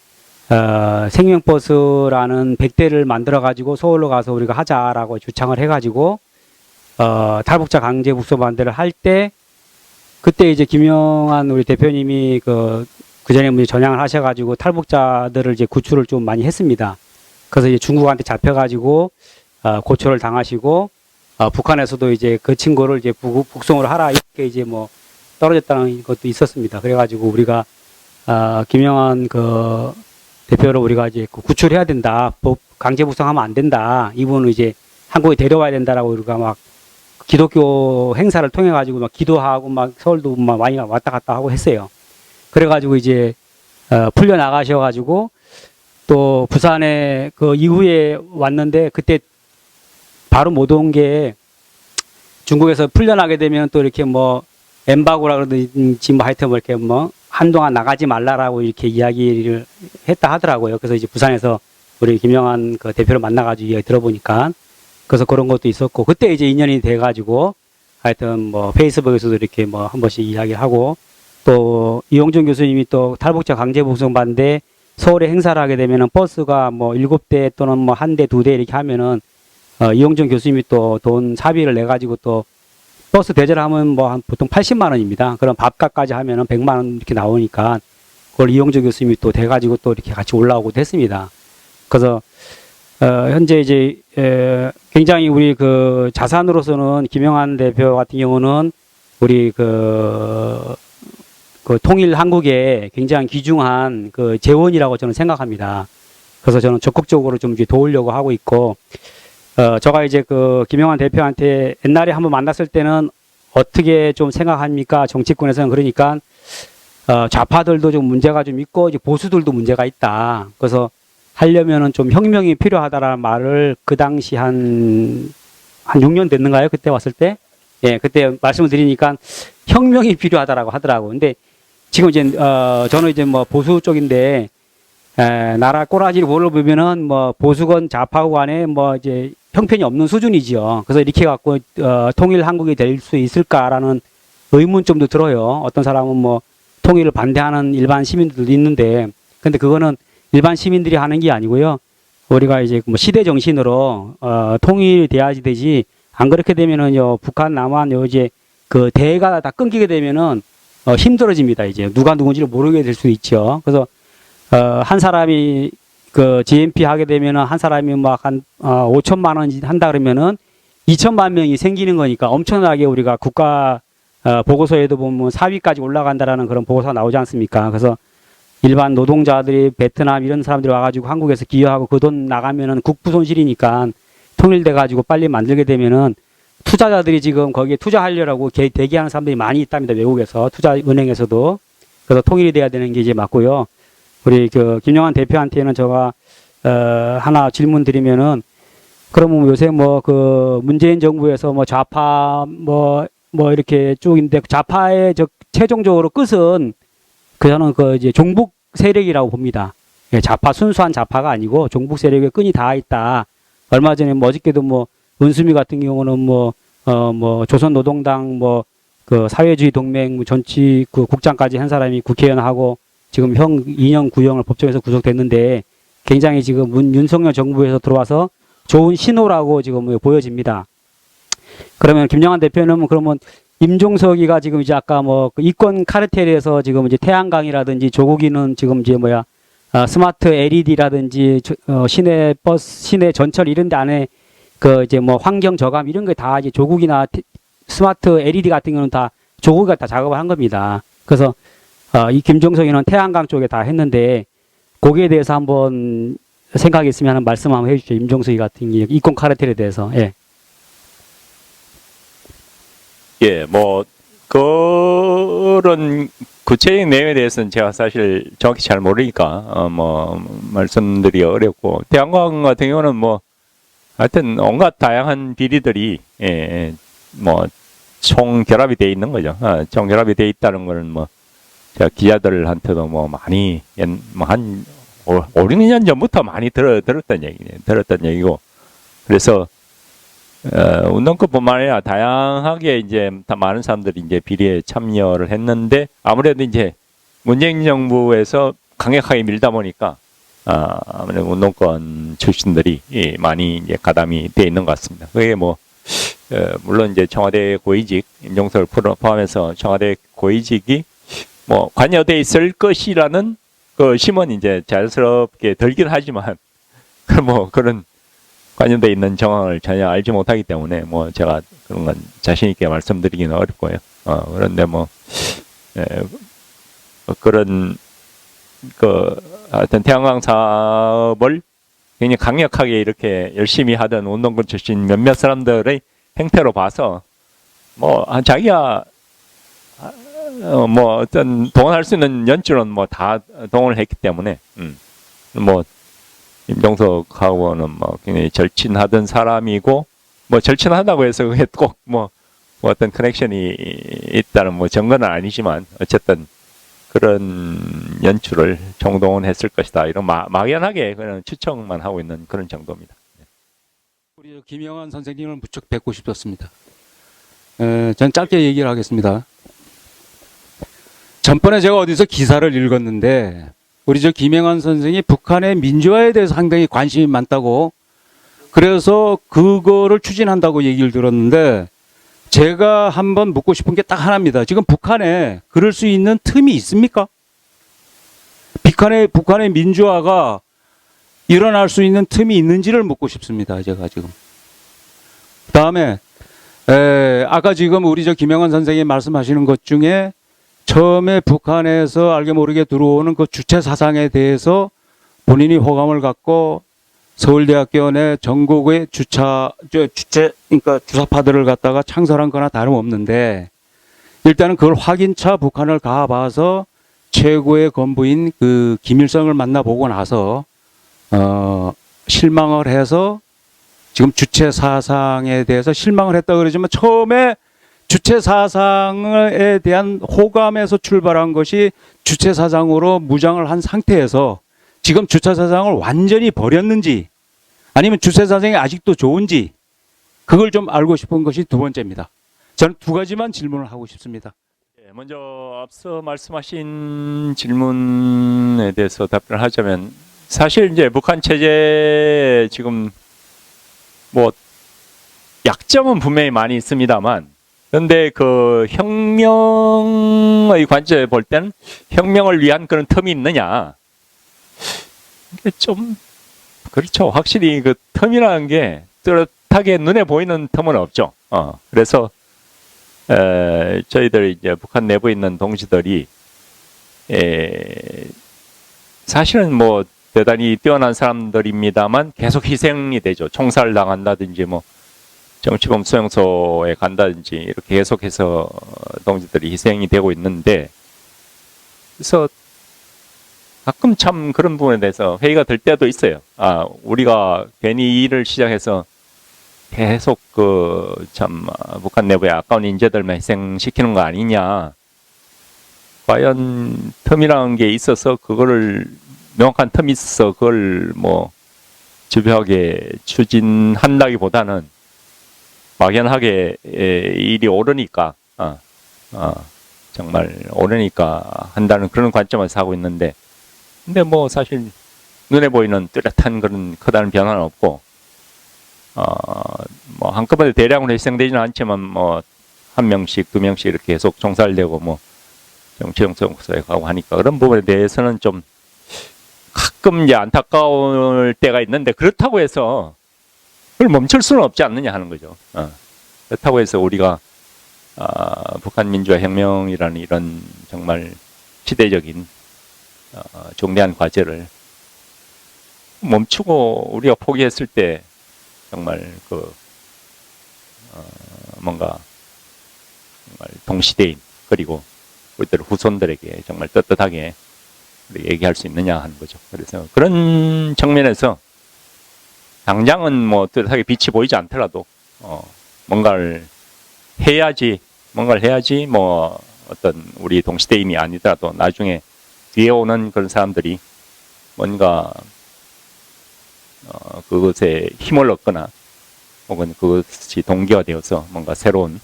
Speaker 2: 생명버스라는 100대를 만들어 가지고 서울로 가서 우리가 하자라고 주창을 해 가지고 탈북자 강제 북송 반대를 할 때 그때 이제 김영한 우리 대표님이 그 전에 전향을 하셔가지고 탈북자들을 이제 구출을 좀 많이 했습니다. 그래서 이제 중국한테 잡혀가지고 고초를 당하시고 북한에서도 이제 그 친구를 이제 북송을 하라 이렇게 이제 뭐 떨어졌다는 것도 있었습니다. 그래가지고 우리가 김영한 그 대표로 우리가 이제 구출해야 된다. 강제 북송하면 안 된다. 이분을 이제 한국에 데려와야 된다라고 우리가 막 기독교 행사를 통해 가지고 막 기도하고 막 서울도 막 많이 왔다 갔다 하고 했어요. 그래가지고 이제 풀려 나가셔가지고 또 부산에 그 이후에 왔는데 그때 바로 못 온 게 중국에서 풀려나게 되면 또 이렇게 뭐 엠바고라 그러든지 뭐 하여튼 뭐 이렇게 뭐 한동안 나가지 말라라고 이렇게 이야기를 했다 하더라고요. 그래서 이제 부산에서 우리 김영한 그 대표를 만나가지고 이야기 들어보니까 그래서 그런 것도 있었고 그때 이제 인연이 돼가지고 하여튼 뭐 페이스북에서도 이렇게 뭐 한 번씩 이야기하고 또 이용준 교수님이 또 탈북자 강제 북송 반대 서울에 행사를 하게 되면은 버스가 뭐 7대 또는 뭐 1대, 2대 이렇게 하면은 이용준 교수님이 또 돈 사비를 내 가지고 또 버스 대절하면 뭐 한 보통 80만 원입니다. 그럼 밥값까지 하면은 100만 원 이렇게 나오니까 그걸 이용준 교수님이 또 돼 가지고 또 이렇게 같이 올라오고도 했습니다. 그래서 현재 이제 굉장히 우리 그 자산으로서는 김영한 대표 같은 경우는 우리 그 통일 한국의 굉장히 귀중한 그 재원이라고 저는 생각합니다. 그래서 저는 적극적으로 좀 이제 도우려고 하고 있고, 제가 이제 그 김영한 대표한테 옛날에 한번 만났을 때는 어떻게 좀 생각합니까? 정치권에서는 그러니까, 좌파들도 좀 문제가 좀 있고, 이제 보수들도 문제가 있다. 그래서 하려면은 좀 혁명이 필요하다라는 말을 그 당시 한 6년 됐는가요? 그때 왔을 때? 예, 그때 말씀을 드리니까 혁명이 필요하다라고 하더라고. 근데 지금 이제, 저는 이제 뭐 보수 쪽인데, 나라 꼬라지를 보면은 뭐 보수건 좌파고 간에 뭐 이제 형편이 없는 수준이지요. 그래서 이렇게 갖고, 통일 한국이 될 수 있을까라는 의문점도 들어요. 어떤 사람은 뭐 통일을 반대하는 일반 시민들도 있는데, 근데 그거는 일반 시민들이 하는 게 아니고요. 우리가 이제 뭐 시대 정신으로, 통일이 돼야지 되지, 안 그렇게 되면은요, 북한, 남한, 이제 그 대가 다 끊기게 되면은, 힘들어집니다. 이제 누가 누군지를 모르게 될 수 있죠. 그래서 한 사람이 그 GNP 하게 되면은 한 사람이 막 한 5천만 원 한다 그러면은 2천만 명이 생기는 거니까 엄청나게 우리가 국가 보고서에도 보면 4위까지 올라간다라는 그런 보고서가 나오지 않습니까? 그래서 일반 노동자들이 베트남 이런 사람들이 와가지고 한국에서 기여하고 그 돈 나가면은 국부 손실이니까 통일돼 가지고 빨리 만들게 되면은 투자자들이 지금 거기에 투자하려고 대기하는 사람들이 많이 있답니다. 외국에서 투자은행에서도. 그래서 통일이 돼야 되는 게 이제 맞고요. 우리 그 김영한 대표한테는 제가 하나 질문 드리면은, 그러면 요새 뭐 그 문재인 정부에서 뭐 좌파 뭐 이렇게 쭉인데 좌파의 최종적으로 끝은 저는 그 이제 종북 세력이라고 봅니다. 예, 좌파 순수한 좌파가 아니고 종북 세력의 끈이 닿아 있다. 얼마 전에 뭐 어저께도 뭐 은수미 같은 경우는 뭐 조선노동당 그 사회주의 동맹 전치 그 국장까지 한 사람이 국회의원하고 지금 2년 구형을 법정에서 구속됐는데 굉장히 지금 윤석열 정부에서 들어와서 좋은 신호라고 지금 보여집니다. 그러면 김영환 대표는 그러면 임종석이가 지금 이제 아까 그 이권 카르텔에서 지금 이제 태양광이라든지 조국이는 지금 이제 스마트 LED라든지 시내 버스, 시내 전철 이런 데 안에 그 이제 환경 저감 이런 게 다 이제 조국이나 스마트 LED 같은 경우는 다 조국이가 다 작업을 한 겁니다. 그래서 이 김종석이는 태양광 쪽에 다 했는데 거기에 대해서 한번 생각이 있으면 한번 말씀 한번 해주시죠. 임종석이 같은 경우 이권 카르텔에 대해서. 예.
Speaker 1: 예, 그런 구체적인 내용에 대해서는 제가 사실 정확히 잘 모르니까, 말씀드리기 어렵고, 태양광 같은 경우는 하여튼 온갖 다양한 비리들이, 총결합이 돼 있는 거죠. 총결합이 돼 있다는 거는 제가 기자들한테도 많이, 한 5, 6년 전부터 많이 들었던 얘기고, 그래서, 운동권뿐만 아니라 다양하게 이제 다 많은 사람들이 이제 비리에 참여를 했는데 아무래도 이제 문재인 정부에서 강력하게 밀다 보니까 아무래도 운동권 출신들이 많이 이제 가담이 돼 있는 것 같습니다. 그게 물론 이제 청와대 고위직 임종석을 포함해서 청와대 고위직이 관여돼 있을 것이라는 그 심은 이제 자연스럽게 들긴 하지만 그런 관련돼 있는 정황을 전혀 알지 못하기 때문에 제가 그런 건 자신 있게 말씀드리기는 어렵고요. 그런데 그런 하여튼 태양광 사업을 굉장히 강력하게 이렇게 열심히 하던 운동권 출신 몇몇 사람들의 행태로 봐서 자기가 어떤 동원할 수 있는 연줄은 다 동원을 했기 때문에 임종석하고는 굉장히 절친하던 사람이고 절친하다고 해서 그게 꼭 어떤 커넥션이 있다는 증거는 아니지만 어쨌든 그런 연출을 총동원했을 것이다 이런 막연하게 그냥 추측만 하고 있는 그런 정도입니다.
Speaker 3: 우리 김영환 선생님을 무척 뵙고 싶었습니다. 전 짧게 얘기를 하겠습니다. 전번에 제가 어디서 기사를 읽었는데 우리 김영환 선생이 북한의 민주화에 대해서 상당히 관심이 많다고 그래서 그거를 추진한다고 얘기를 들었는데 제가 한번 묻고 싶은 게 딱 하나입니다. 지금 북한에 그럴 수 있는 틈이 있습니까? 북한의 민주화가 일어날 수 있는 틈이 있는지를 묻고 싶습니다. 제가 지금. 그다음에 아까 지금 우리 김영환 선생이 말씀하시는 것 중에 처음에 북한에서 알게 모르게 들어오는 그 주체 사상에 대해서 본인이 호감을 갖고 서울대학교 내 전국의 그러니까 주사파들을 갖다가 창설한 거나 다름없는데 일단은 그걸 확인차 북한을 가봐서 최고의 건부인 그 김일성을 만나보고 나서 실망을 해서 지금 주체 사상에 대해서 실망을 했다 그러지만 처음에 주체 사상에 대한 호감에서 출발한 것이 주체 사상으로 무장을 한 상태에서 지금 주체 사상을 완전히 버렸는지 아니면 주체 사상이 아직도 좋은지 그걸 좀 알고 싶은 것이 두 번째입니다. 저는 두 가지만 질문을 하고 싶습니다.
Speaker 1: 먼저 앞서 말씀하신 질문에 대해서 답변을 하자면 사실 이제 북한 체제 지금 약점은 분명히 많이 있습니다만 그런데 그 혁명의 관점에 볼 때는 혁명을 위한 그런 틈이 있느냐? 이게 좀 그렇죠. 확실히 그 틈이라는 게 뚜렷하게 눈에 보이는 틈은 없죠. 그래서 저희들 이제 북한 내부에 있는 동지들이 사실은 대단히 뛰어난 사람들입니다만 계속 희생이 되죠. 총살을 당한다든지 정치범 수용소에 간다든지 이렇게 계속해서 동지들이 희생이 되고 있는데 그래서 가끔 참 그런 부분에 대해서 회의가 될 때도 있어요. 우리가 괜히 이 일을 시작해서 계속 북한 내부에 아까운 인재들만 희생시키는 거 아니냐. 과연 텀이라는 게 있어서 그거를 명확한 텀이 있어서 그걸 뭐 집요하게 추진한다기보다는 막연하게 일이 오르니까 정말 오르니까 한다는 그런 관점에서 하고 있는데, 근데 뭐 사실 눈에 보이는 뚜렷한 그런 커다란 변화는 없고, 뭐 한꺼번에 대량으로 희생되지는 않지만 뭐 한 명씩 두 명씩 이렇게 계속 총살되고 뭐 정치용성소에 가고 하니까 그런 부분에 대해서는 좀 가끔 이제 안타까울 때가 있는데, 그렇다고 해서 그걸 멈출 수는 없지 않느냐 하는 거죠. 그렇다고 해서 우리가 북한 민주화 혁명이라는 이런 정말 시대적인 중대한 과제를 멈추고 우리가 포기했을 때 정말 뭔가 정말 동시대인, 그리고 우리들 후손들에게 정말 떳떳하게 얘기할 수 있느냐 하는 거죠. 그래서 그런 측면에서 당장은 뭐 떳떳하게 빛이 보이지 않더라도 뭔가를 해야지 뭐 어떤 우리 동시대인이 아니더라도 나중에 뒤에 오는 그런 사람들이 뭔가 그것에 힘을 얻거나 혹은 그것이 동기화 되어서 뭔가 새로운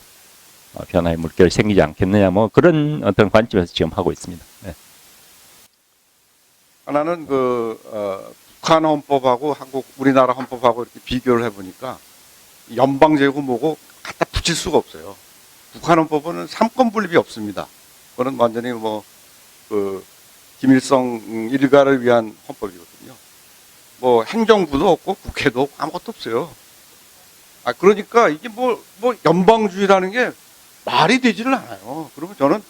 Speaker 1: 변화의 물결이 생기지 않겠느냐, 뭐 그런 어떤 관점에서 지금 하고 있습니다. 네.
Speaker 4: 하나는 북한 헌법하고 우리나라 헌법하고 이렇게 비교를 해보니까 연방제고 뭐고 갖다 붙일 수가 없어요. 북한 헌법은 삼권 분립이 없습니다. 그거는 완전히 김일성 일가를 위한 헌법이거든요. 뭐 행정부도 없고 국회도 없고 아무것도 없어요. 그러니까 이게 뭐 연방주의라는 게 말이 되지를 않아요. 그러면 저는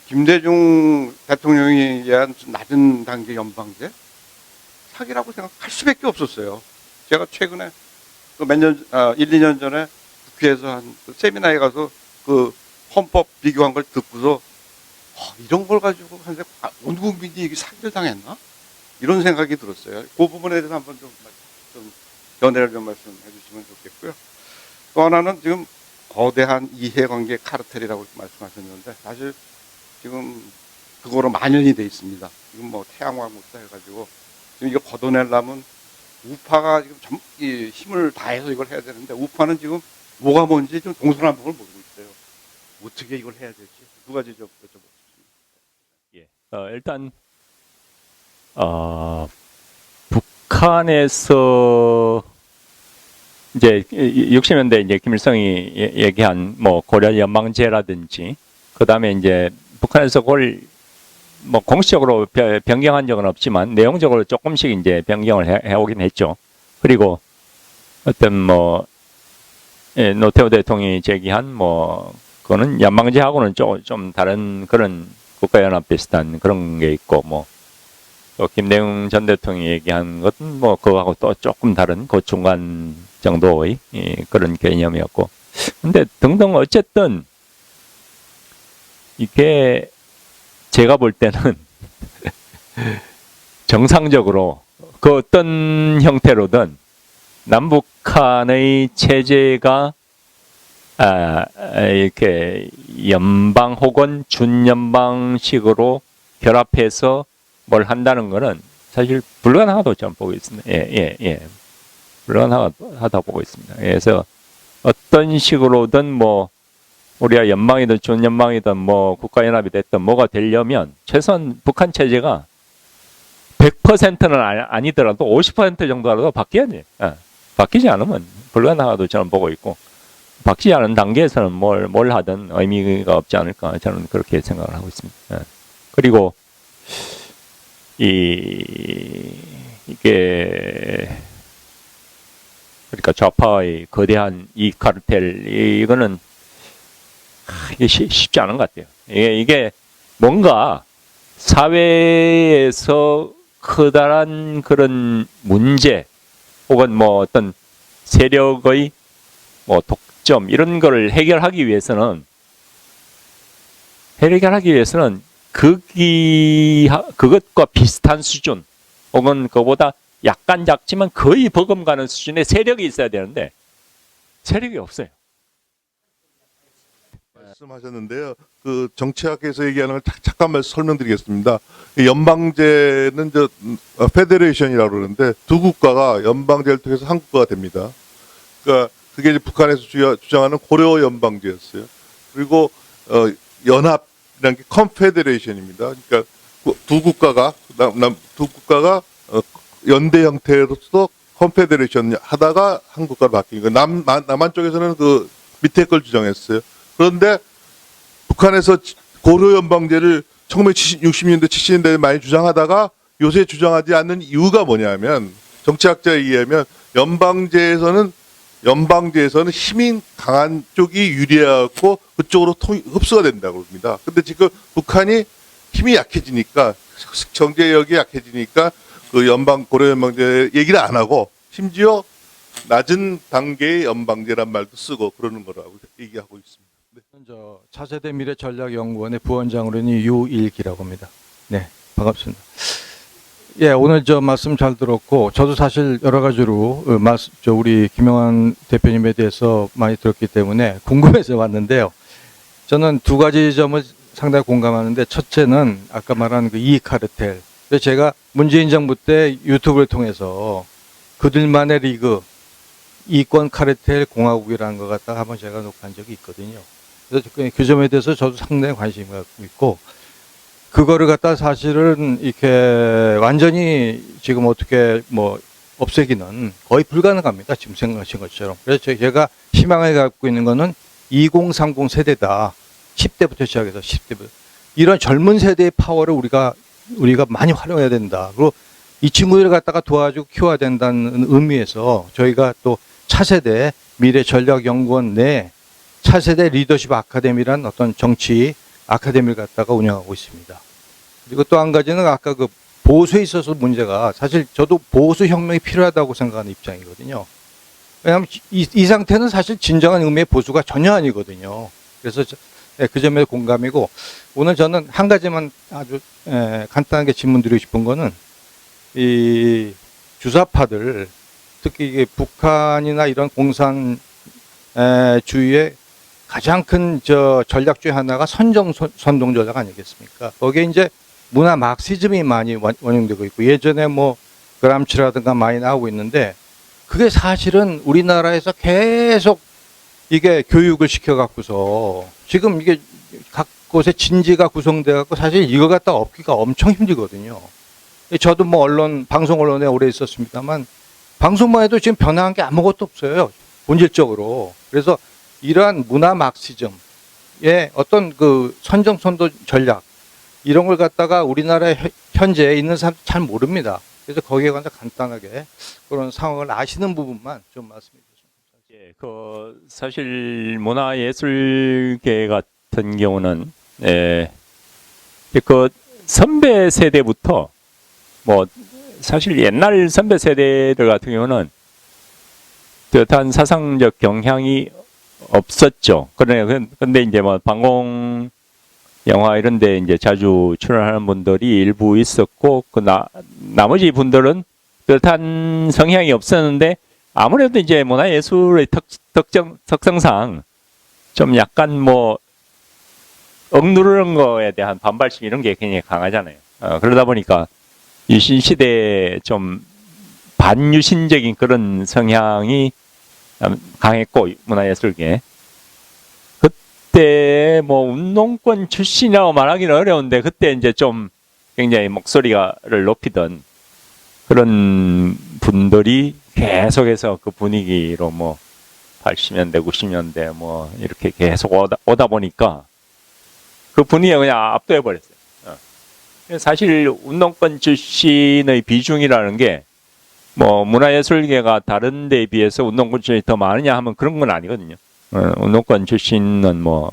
Speaker 4: 김대중 대통령이 얘기한 낮은 단계 연방제 사기라고 생각할 수밖에 없었어요. 제가 최근에 1, 2년 전에 국회에서 한 세미나에 가서 그 헌법 비교한 걸 듣고서 이런 걸 가지고 온 국민이 이게 사기를 당했나? 이런 생각이 들었어요. 그 부분에 대해서 한번 좀 견해를 좀 말씀해 주시면 좋겠고요. 또 하나는 지금 거대한 이해관계 카르텔이라고 말씀하셨는데, 사실 지금 그거로 만연이 돼 있습니다. 지금 뭐 태양광부터 해가지고 지금 이거 걷어내려면 우파가 지금 힘을 다해서 이걸 해야 되는데, 우파는 지금 뭐가 뭔지 좀 동서남북을 모르고 있어요. 어떻게 이걸 해야 될지 두 가지 좀 여쭤보겠습니다.
Speaker 1: 예. 일단 북한에서 이제 60년대 이제 김일성이 얘기한 뭐 고려 연방제라든지, 그 다음에 이제 북한에서 그걸 뭐 공식적으로 변경한 적은 없지만 내용적으로 조금씩 이제 변경을 해오긴 했죠. 그리고 어떤 뭐 노태우 대통령이 제기한 뭐 그거는 연방제하고는 좀 다른 그런 국가연합 비슷한 그런 게 있고, 뭐 또 김대중 전 대통령이 얘기한 것은 뭐 그거하고 또 조금 다른 그 중간 정도의 그런 개념이었고, 근데 등등 어쨌든 이게 제가 볼 때는 정상적으로 그 어떤 형태로든 남북한의 체제가 이렇게 연방 혹은 준연방식으로 결합해서 뭘 한다는 것은 사실 불가능하다고 저는 보고 있습니다. 불가능하다 보고 있습니다. 그래서 어떤 식으로든 뭐 우리가 연방이든 준연방이든 뭐 국가연합이 됐든 뭐가 되려면 최소한 북한 체제가 100%는 아니더라도 50% 정도라도 바뀌어야지. 바뀌지 않으면 불가능하다고 저는 보고 있고, 바뀌지 않은 단계에서는 뭘 하든 의미가 없지 않을까, 저는 그렇게 생각을 하고 있습니다. 그리고 이게 그러니까 좌파의 거대한 이 카르텔, 이거는 이게 쉽지 않은 것 같아요. 이게 뭔가 사회에서 커다란 그런 문제 혹은 뭐 어떤 세력의 뭐 독점 이런 거를 해결하기 위해서는 그것과 비슷한 수준 혹은 그보다 약간 작지만 거의 버금가는 수준의 세력이 있어야 되는데 세력이 없어요.
Speaker 5: 말씀하셨는데요. 그 정치학에서 얘기하는 걸 잠깐만 설명드리겠습니다. 이 연방제는 페데레이션이라고 그러는데 두 국가가 연방제를 통해서 한 국가가 됩니다. 그러니까 그게 이제 북한에서 주장하는 고려 연방제였어요. 그리고 연합이라는 게 컨페데레이션입니다. 그러니까 두 국가가 연대 형태로서 컨페데레이션 하다가 한 국가로 바뀐 거예요. 남한 쪽에서는 그 밑에 걸 주장했어요. 그런데 북한에서 고려 연방제를 1960년대, 70년대에 많이 주장하다가 요새 주장하지 않는 이유가 뭐냐면 정치학자에 의하면 연방제에서는 힘이 강한 쪽이 유리하고 그쪽으로 흡수가 된다고 합니다. 근데 지금 북한이 힘이 약해지니까 경제력이 약해지니까 그 고려 연방제 얘기를 안 하고 심지어 낮은 단계의 연방제란 말도 쓰고 그러는 거라고 얘기하고 있습니다. 네.
Speaker 6: 저 차세대 미래전략연구원의 부원장으로 있는 유일기라고 합니다. 네, 반갑습니다. 예, 오늘 저 말씀 잘 들었고 저도 사실 여러 가지로 우리 김영환 대표님에 대해서 많이 들었기 때문에 궁금해서 왔는데요. 저는 두 가지 점을 상당히 공감하는데 첫째는 아까 말한 그 이익 카르텔. 그래서 제가 문재인 정부 때 유튜브를 통해서 그들만의 리그 이권 카르텔 공화국이라는 것 갖다가 한번 제가 녹화한 적이 있거든요. 그래서 그 점에 대해서 저도 상당히 관심을 갖고 있고 그거를 갖다 사실은 이렇게 완전히 지금 어떻게 뭐 없애기는 거의 불가능합니다. 지금 생각하신 것처럼. 그래서 제가 희망을 갖고 있는 거는 2030 세대다. 10대부터 시작해서 10대부터. 이런 젊은 세대의 파워를 우리가 많이 활용해야 된다. 그리고 이 친구들을 갖다가 도와주고 키워야 된다는 의미에서 저희가 또 차세대 미래전략연구원 내 차세대 리더십 아카데미라는 어떤 정치 아카데미를 갖다가 운영하고 있습니다. 그리고 또 한 가지는 아까 그 보수에 있어서 문제가 사실 저도 보수 혁명이 필요하다고 생각하는 입장이거든요. 왜냐하면 이 상태는 사실 진정한 의미의 보수가 전혀 아니거든요. 그래서 그 점에 공감이고 오늘 저는 한 가지만 아주 간단하게 질문 드리고 싶은 거는 이 주사파들 특히 이게 북한이나 이런 공산주의의 가장 큰 전략 중에 하나가 선동 전략 아니겠습니까? 거기에 이제 문화 마르크시즘이 많이 원용되고 있고 예전에 뭐 그람치라든가 많이 나오고 있는데 그게 사실은 우리나라에서 계속 이게 교육을 시켜갖고서 지금 이게 각 곳에 진지가 구성돼갖고 사실 이거 갖다 없기가 엄청 힘들거든요. 저도 뭐 방송 언론에 오래 있었습니다만 방송만 해도 지금 변화한 게 아무것도 없어요. 본질적으로. 그래서 이러한 문화 마르크시즘의 어떤 그 선동 전략 이런 걸 갖다가 우리나라에 현재 있는 사람 잘 모릅니다. 그래서 거기에 관해서 간단하게 그런 상황을 아시는 부분만 좀 말씀해 주시면 감사하겠습니다.
Speaker 1: 예, 그 사실 문화예술계 같은 경우는 그 선배 세대부터 뭐 사실 옛날 선배 세대들 같은 경우는 뜻한 사상적 경향이 없었죠. 그런데 이제 뭐 방공 영화 이런 데 이제 자주 출연하는 분들이 일부 있었고 나머지 분들은 뜻한 성향이 없었는데 아무래도 이제 문화예술의 특성상 좀 약간 뭐 억누르는 거에 대한 반발심 이런 게 굉장히 강하잖아요. 그러다 보니까 유신 시대에 좀 반유신적인 그런 성향이 강했고 문화예술계 그때 뭐 운동권 출신이라고 말하기는 어려운데 그때 이제 좀 굉장히 목소리를 높이던 그런 분들이 계속해서 그 분위기로 뭐 80년대, 90년대 뭐 이렇게 계속 오다 보니까 그 분위기가 그냥 압도해 버렸어요. 사실 운동권 출신의 비중이라는 게 뭐 문화예술계가 다른 데에 비해서 운동권 출신이 더 많으냐 하면 그런 건 아니거든요. 운동권 출신은 뭐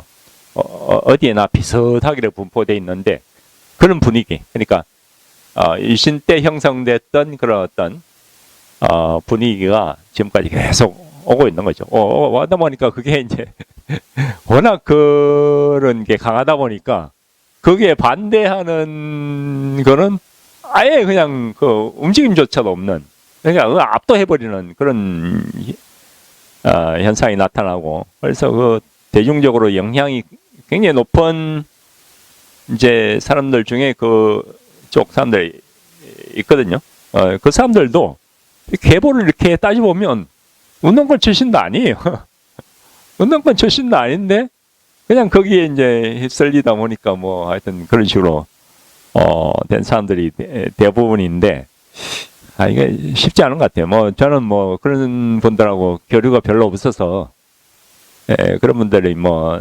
Speaker 1: 어디에나 비슷하게 분포돼 있는데 그런 분위기. 그러니까 유신 때 형성됐던 그런 어떤 분위기가 지금까지 계속 오고 있는 거죠. 와다 보니까 그게 이제 워낙 그런 게 강하다 보니까 거기에 반대하는 거는 아예 그냥 그 움직임조차도 없는 그러니까 압도해버리는 그런 현상이 나타나고 그래서 그 대중적으로 영향이 굉장히 높은 이제 사람들 중에 그쪽 사람들이 있거든요. 그 사람들도 계보를 이렇게 따져보면 운동권 출신도 아니에요. 운동권 출신도 아닌데 그냥 거기에 이제 휩쓸리다 보니까 뭐 하여튼 그런 식으로 된 사람들이 대부분인데 이게 쉽지 않은 것 같아요. 뭐 저는 뭐 그런 분들하고 교류가 별로 없어서 그런 분들이 뭐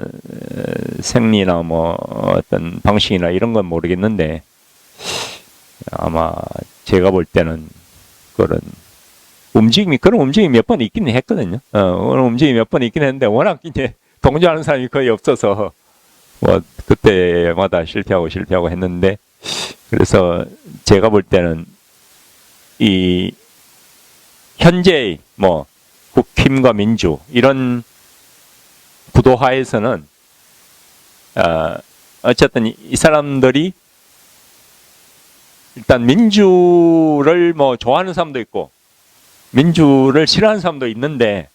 Speaker 1: 생리나 뭐 어떤 방식이나 이런 건 모르겠는데 아마 제가 볼 때는 그런 움직임이 몇 번 있기는 했거든요. 그런 움직임이 몇 번 있긴 했는데 워낙 이제 동조하는 사람이 거의 없어서 뭐 그때마다 실패하고 했는데 그래서 제가 볼 때는 이 현재의 뭐 국힘과 민주 이런 구도하에서는 어쨌든 이 사람들이 일단 민주를 뭐 좋아하는 사람도 있고 민주를 싫어하는 사람도 있는데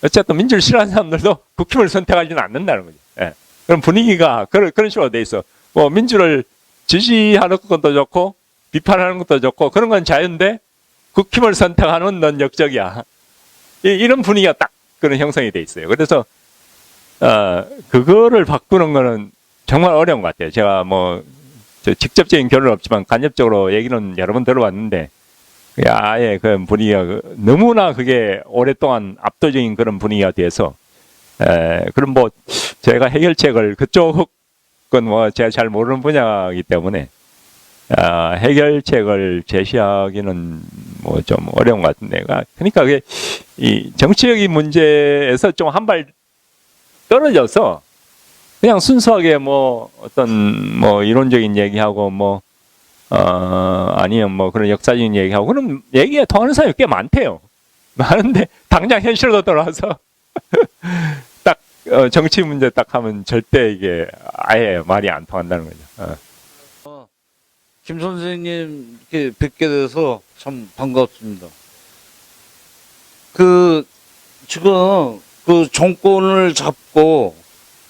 Speaker 1: 어쨌든 민주를 싫어하는 사람들도 국힘을 선택하지는 않는다는 거죠. 예. 그런 분위기가 그런 식으로 돼 있어. 뭐 민주를 지지하는 것도 좋고 비판하는 것도 좋고 그런 건 자유인데 국힘을 선택하는 넌 역적이야. 이런 분위기가 딱 그런 형성이 돼 있어요. 그래서 그거를 바꾸는 거는 정말 어려운 것 같아요. 제가 뭐 직접적인 결론은 없지만 간접적으로 얘기는 여러 번 들어봤는데 아예 그 분위기가 너무나 그게 오랫동안 압도적인 그런 분위기가 돼서 그럼 뭐 제가 해결책을 그쪽은 뭐 제가 잘 모르는 분야이기 때문에 해결책을 제시하기는 뭐 좀 어려운 것 같은데 그러니까 그게 이 정치적인 문제에서 좀 한 발 떨어져서 그냥 순수하게 뭐 어떤 뭐 이론적인 얘기하고 뭐 아니면 뭐 그런 역사적인 얘기하고 그런 얘기에 통하는 사람이 꽤 많대요. 많은데 당장 현실로 돌아와서 딱 정치 문제 딱 하면 절대 이게 아예 말이 안 통한다는 거죠.
Speaker 7: 김 선생님 이렇게 뵙게 돼서 참 반갑습니다. 지금 정권을 잡고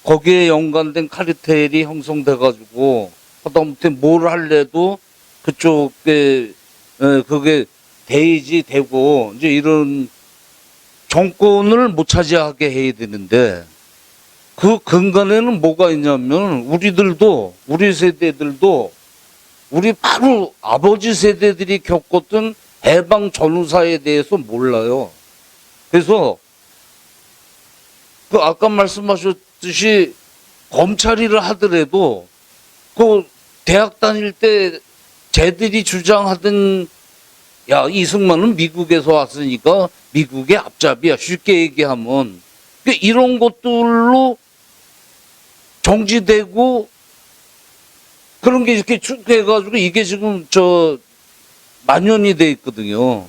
Speaker 7: 거기에 연관된 카르텔이 형성돼가지고 하다못해 뭘 할래도 그쪽에 그게 대의지 되고 이제 이런 정권을 못 차지하게 해야 되는데 그 근간에는 뭐가 있냐면 우리 세대들도 우리 바로 아버지 세대들이 겪었던 해방 전후사에 대해서 몰라요. 그래서 아까 말씀하셨듯이 검찰 일을 하더라도 대학 다닐 때 쟤들이 주장하던 이승만은 미국에서 왔으니까 미국의 앞잡이야 쉽게 얘기하면 이런 것들로 정지되고 그런 게 이렇게 쭉 해가지고 이게 지금 만연이 돼 있거든요.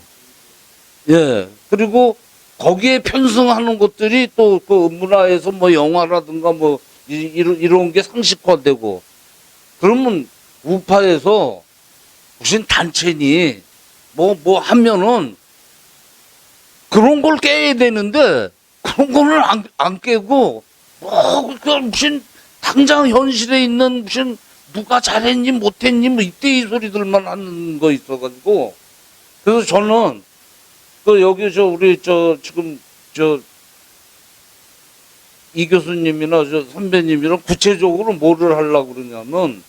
Speaker 7: 예. 그리고 거기에 편승하는 것들이 또 그 문화에서 뭐 영화라든가 뭐 이런 게 상식화되고 그러면 우파에서 무슨 단체니 뭐 하면은 그런 걸 깨야 되는데 그런 거는 안 깨고 무슨 당장 현실에 있는 무슨 누가 잘했니 못했니 뭐 이때 이 소리들만 하는 거 있어가지고 그래서 저는 여기 우리 지금 이 교수님이나 선배님이랑 구체적으로 뭐를 하려고 그러냐면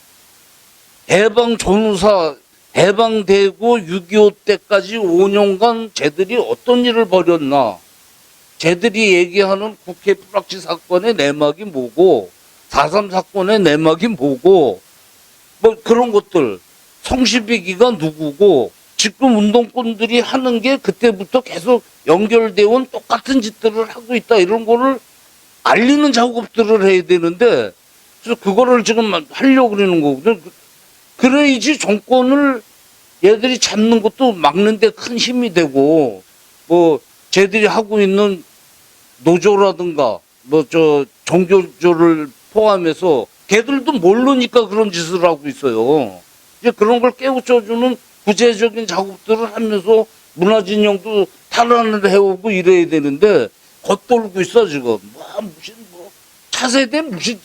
Speaker 7: 해방 전후사 해방되고 6.25 때까지 5년간 쟤들이 어떤 일을 벌였나 쟤들이 얘기하는 국회 불락지 사건의 내막이 뭐고 4.3 사건의 내막이 뭐고 뭐 그런 것들 성시비기가 누구고 지금 운동권들이 하는 게 그때부터 계속 연결되어 온 똑같은 짓들을 하고 있다 이런 거를 알리는 작업들을 해야 되는데 그래서 그거를 지금 하려고 그러는 거거든요. 그래야지 정권을 얘들이 잡는 것도 막는 데 큰 힘이 되고 뭐 쟤들이 하고 있는 노조라든가 뭐 종교조를 포함해서 걔들도 모르니까 그런 짓을 하고 있어요. 이제 그런 걸 깨우쳐주는 구체적인 작업들을 하면서 문화진영도 탈환을 해오고 이래야 되는데 겉돌고 있어 지금. 무슨 차세대 무슨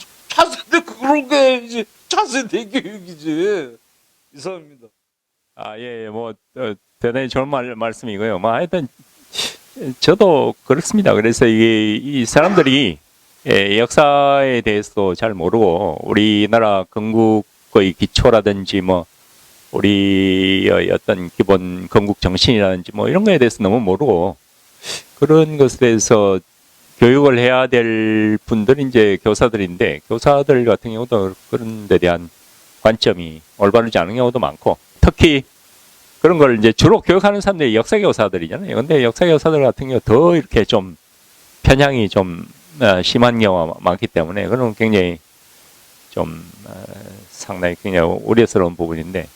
Speaker 7: 그런 게 해야지. 차세대 교육이지. 이상입니다.
Speaker 1: 예, 대단히 좋은 말씀이고요. 하여튼, 저도 그렇습니다. 그래서 이 사람들이 역사에 대해서도 잘 모르고, 우리나라 건국의 기초라든지, 우리의 어떤 기본 건국 정신이라든지, 이런 거에 대해서 너무 모르고, 그런 것에 대해서 교육을 해야 될 분들이 이제 교사들인데, 교사들 같은 경우도 그런 데 대한 관점이 올바르지 않은 경우도 많고, 특히 그런 걸 이제 주로 교육하는 사람들이 역사교사들이잖아요. 근데 역사교사들 같은 경우 더 이렇게 좀 편향이 좀 심한 경우가 많기 때문에 그런 굉장히 좀 상당히 굉장히 우려스러운 부분인데,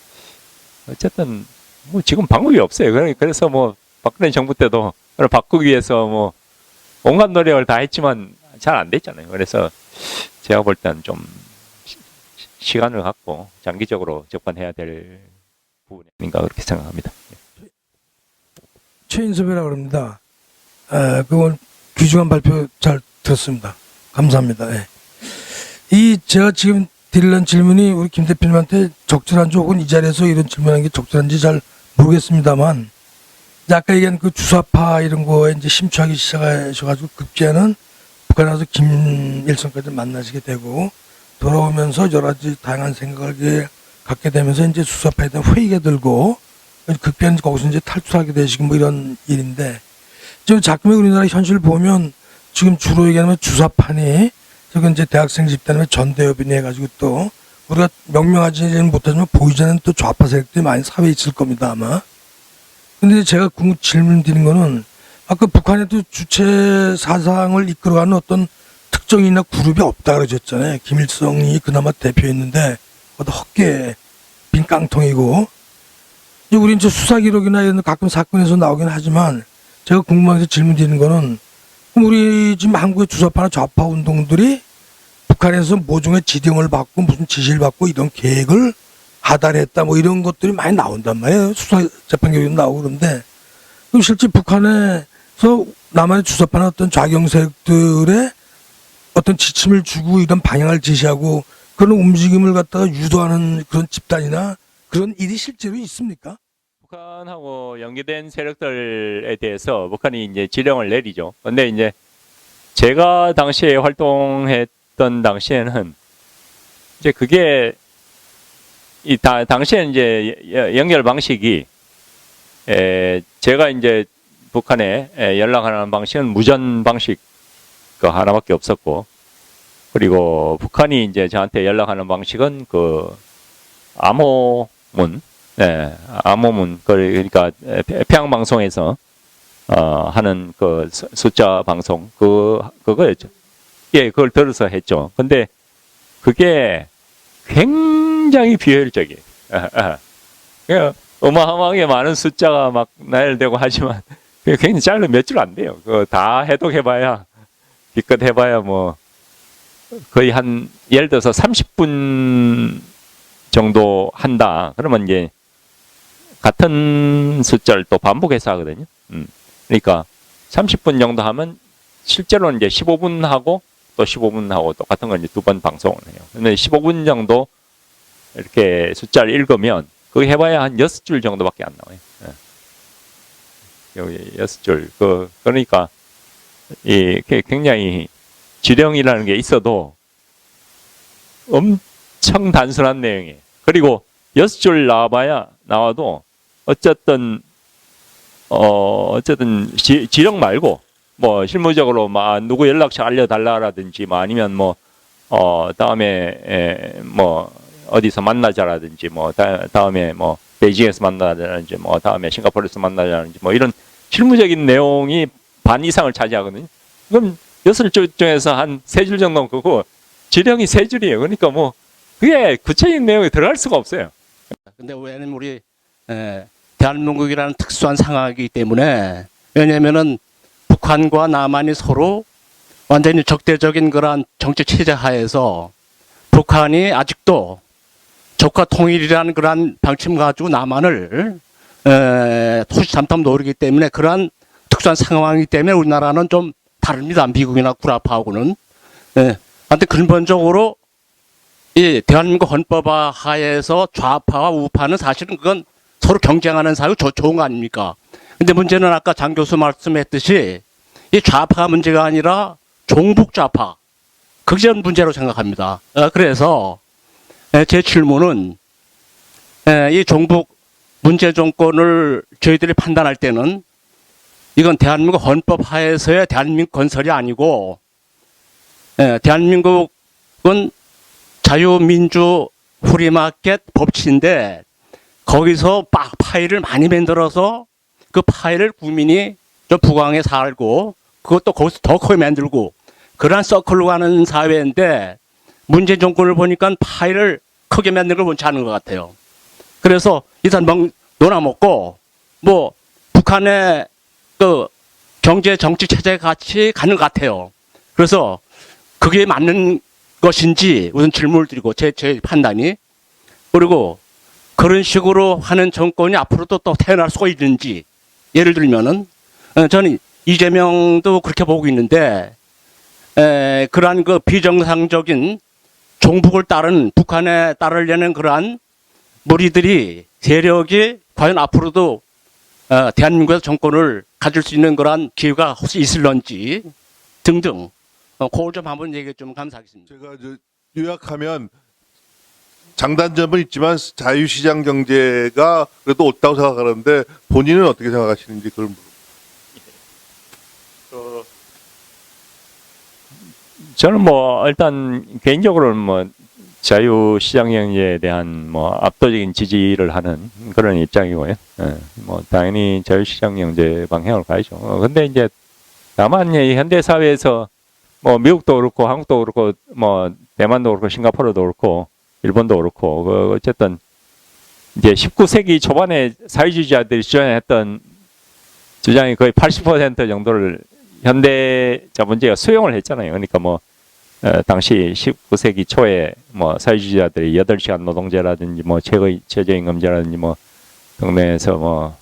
Speaker 1: 어쨌든 지금 방법이 없어요. 그래서 박근혜 정부 때도 그걸 바꾸기 위해서 온갖 노력을 다 했지만 잘 안 됐잖아요. 그래서 제가 볼 때는 좀 시간을 갖고 장기적으로 접근해야 될 부분인가 그렇게 생각합니다.
Speaker 8: 최인섭이라고 합니다. 그건 귀중한 발표 잘 들었습니다. 감사합니다. 이 제가 지금 드리는 질문이 우리 김 대표님한테 적절한지 혹은 이 자리에서 이런 질문하는 게 적절한지 잘 모르겠습니다만, 아까 얘기한 그 주사파 이런 거에 이제 심취하기 시작하셔가지고 급기야는 북한에 가서 김일성까지 만나시게 되고 돌아오면서 여러 가지 다양한 생각을 갖게 되면서 이제 주사파에 대한 회의가 들고 급기야는 거기서 이제 탈출하게 되시고 이런 일인데, 지금 자꾸만 우리나라 현실을 보면 지금 주로 얘기하면 주사파니 저건 이제 대학생 집단의 전대협이니 해가지고 또 우리가 명명하지는 못하지만 보이지 않는 또 좌파 세력들이 많이 사회에 있을 겁니다 아마. 근데 제가 질문 드린 거는 아까 북한에도 주체 사상을 이끌어가는 어떤 특정이나 그룹이 없다 그러셨잖아요. 김일성이 그나마 대표였는데 헛개 빈 깡통이고, 이제 우리 이제 수사 기록이나 이런 가끔 사건에서 나오긴 하지만 제가 궁금해서 질문 드리는 거는, 우리 지금 한국의 주사파나 좌파 운동들이 북한에서 모종의 지령을 받고 무슨 지시를 받고 이런 계획을 하달했다 이런 것들이 많이 나온단 말이에요. 수사 재판 결과도 나오고 그런데, 그럼 실제 북한에서 남한의 주사파나 어떤 좌경 세력들의 어떤 지침을 주고 이런 방향을 제시하고 그런 움직임을 갖다가 유도하는 그런 집단이나 그런 일이 실제로 있습니까?
Speaker 1: 북한하고 연계된 세력들에 대해서 북한이 이제 지령을 내리죠. 근데 이제 제가 당시에 활동했던 당시에는 이제 그게 당시에 이제 연결 방식이 제가 이제 북한에 연락하는 방식은 무전 방식 그 하나밖에 없었고, 그리고 북한이 이제 저한테 연락하는 방식은 그 암호문, 암호문, 그러니까 평양 방송에서 하는 그 숫자 방송 그거였죠. 예, 그걸 들어서 했죠. 근데 그게 굉장히 비효율적이에요. 그러니까 어마어마하게 많은 숫자가 막 나열되고 하지만 굉장히 짧은 몇 줄 안 돼요. 그거 다 해독해봐야 기껏 해봐야 거의 예를 들어서 30분 정도 한다. 그러면 이제 같은 숫자를 또 반복해서 하거든요. 그러니까 30분 정도 하면 실제로는 이제 15분 하고 또 15분 하고 똑같은 걸 이제 2번 방송을 해요. 근데 15분 정도 이렇게 숫자를 읽으면 그거 해봐야 한 6줄 정도밖에 안 나와요. 여기 6줄. 그러니까 굉장히 지령이라는 게 있어도 엄청 단순한 내용이에요. 그리고 6줄 나와도 어쨌든 지령 말고 실무적으로 누구 연락처 알려달라라든지 아니면 다음에 어디서 만나자라든지 다음에 베이징에서 만나자라든지 다음에 싱가포르에서 만나자라든지 이런 실무적인 내용이 반 이상을 차지하거든요. 그럼 6줄 중에서 한 3줄 정도는 그거 지령이 3줄이에요. 그러니까 그게 구체적인 내용이 들어갈 수가 없어요.
Speaker 9: 근데 왜냐면 우리 대한민국이라는 특수한 상황이기 때문에, 왜냐면은 북한과 남한이 서로 완전히 적대적인 그러한 정치 체제 하에서 북한이 아직도 적과 통일이라는 그러한 방침 가지고 남한을 토시탐탐 노리기 때문에, 그러한 특수한 상황이기 때문에 우리나라는 좀 다릅니다. 미국이나 구라파하고는. 하여튼 근본적으로 이 대한민국 헌법 하에서 좌파와 우파는 사실은 그건 서로 경쟁하는 사유 좋은 거 아닙니까? 근데 문제는 아까 장 교수 말씀했듯이 이 좌파가 문제가 아니라 종북 좌파. 그게 문제로 생각합니다. 그래서 제 질문은 이 종북 문제 정권을 저희들이 판단할 때는 이건 대한민국 헌법 하에서의 대한민국 건설이 아니고 대한민국은 자유민주 프리마켓 법치인데 거기서 파일을 많이 만들어서 그 파일을 국민이 저 부강에 살고 그것도 거기서 더 크게 만들고 그러한 서클로 가는 사회인데 문재인 정권을 보니까 파일을 크게 만드는 걸 원치 않은 것 같아요. 그래서 일단 놀아먹고 뭐 북한의 그 경제 정치 체제 같이 가는 것 같아요. 그래서 그게 맞는 것인지 우선 질문을 드리고 제 판단이 그리고 그런 식으로 하는 정권이 앞으로도 또 태어날 수가 있는지 예를 들면은 저는 이재명도 그렇게 보고 있는데 그러한 그 비정상적인 종북을 따른 북한에 따르려는 그러한 무리들이 세력이 과연 앞으로도 대한민국에서 정권을 가질 수 있는 그러한 기회가 혹시 있을런지 등등 그걸 좀 한번 얘기해 주면 감사하겠습니다.
Speaker 5: 제가 요약하면 장단점은 있지만 자유시장 경제가 그래도 옳다고 생각하는데 본인은 어떻게 생각하시는지 그걸
Speaker 1: 저는 뭐 일단 개인적으로는 뭐 자유시장 경제에 대한 뭐 압도적인 지지를 하는 그런 입장이고요. 뭐 당연히 자유시장 경제 방향으로 가야죠. 근데 이제 다만 이 현대 사회에서 뭐 미국도 그렇고 한국도 그렇고 뭐 대만도 그렇고 싱가포르도 그렇고 일본도 그렇고 어쨌든 이제 19세기 초반에 사회주의자들이 주장했던 주장이 거의 80% 정도를 현대 자본주의가 수용을 했잖아요. 그러니까 뭐 당시 19세기 초에 뭐 사회주의자들이 8시간 노동제라든지 뭐 최저임금제라든지 뭐 동네에서 뭐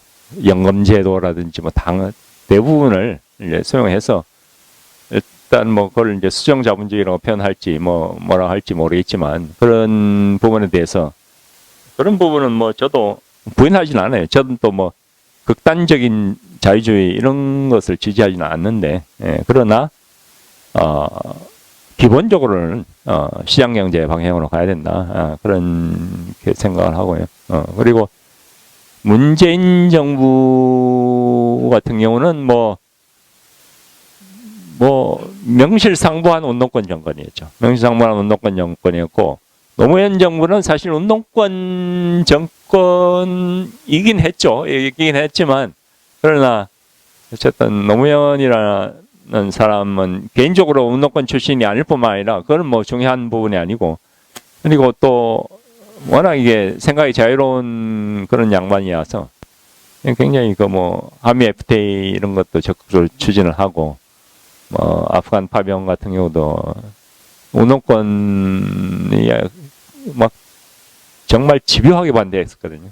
Speaker 1: 연금제도라든지 뭐 대부분을 이제 수용해서 일단 뭐 그걸 이제 수정자본주의라고 표현할지 뭐라고 할지 모르겠지만 그런 부분에 대해서 그런 부분은 뭐 저도 부인하지는 않아요. 저는 또 뭐 극단적인 자유주의 이런 것을 지지하지는 않는데 그러나 기본적으로는 시장경제 방향으로 가야 된다 그런 생각을 하고요. 그리고 문재인 정부 같은 경우는 뭐 명실상부한 운동권 정권이었죠. 명실상부한 운동권 정권이었고 노무현 정부는 사실 운동권 정권이긴 했죠. 이긴 했지만 그러나 어쨌든 노무현이라는 사람은 개인적으로 운동권 출신이 아닐 뿐만 아니라 그건 뭐 중요한 부분이 아니고 그리고 또 워낙 이게 생각이 자유로운 그런 양반이어서 굉장히 그 뭐 한미 FTA 이런 것도 적극적으로 추진을 하고 뭐 아프간 파병 같은 경우도 운동권이 막 정말 집요하게 반대했었거든요.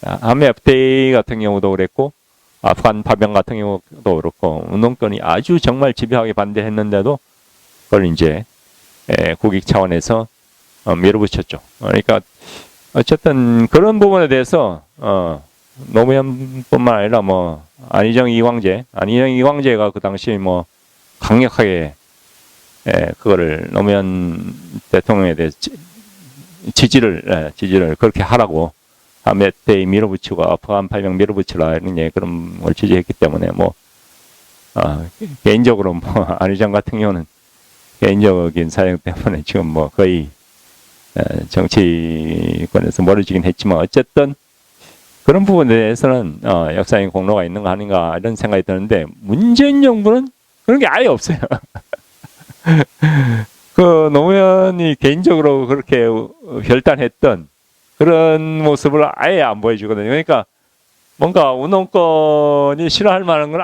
Speaker 1: 한미 FTA 같은 경우도 그랬고 아프간 파병 같은 경우도 그렇고 운동권이 아주 정말 집요하게 반대했는데도 그걸 이제 국익 차원에서 밀어붙였죠. 그러니까 어쨌든 그런 부분에 대해서 노무현뿐만 아니라 뭐 안희정 이광재가 그 당시 뭐 강력하게 그거를 노무현 대통령에 대해서 지지를 그렇게 하라고 한미 FTA 밀어붙이고 아프간 파병 밀어붙이라 이런 그런 걸 지지했기 때문에 뭐 개인적으로 뭐 안희정 같은 경우는 개인적인 사정 때문에 지금 뭐 거의 정치권에서 멀어지긴 했지만 어쨌든 그런 부분에 대해서는 역사적인 공로가 있는 거 아닌가 이런 생각이 드는데 문재인 정부는 그런 게 아예 없어요. 그 노무현이 개인적으로 그렇게 결단했던 그런 모습을 아예 안 보여주거든요. 그러니까 뭔가 운동권이 싫어할 만한 건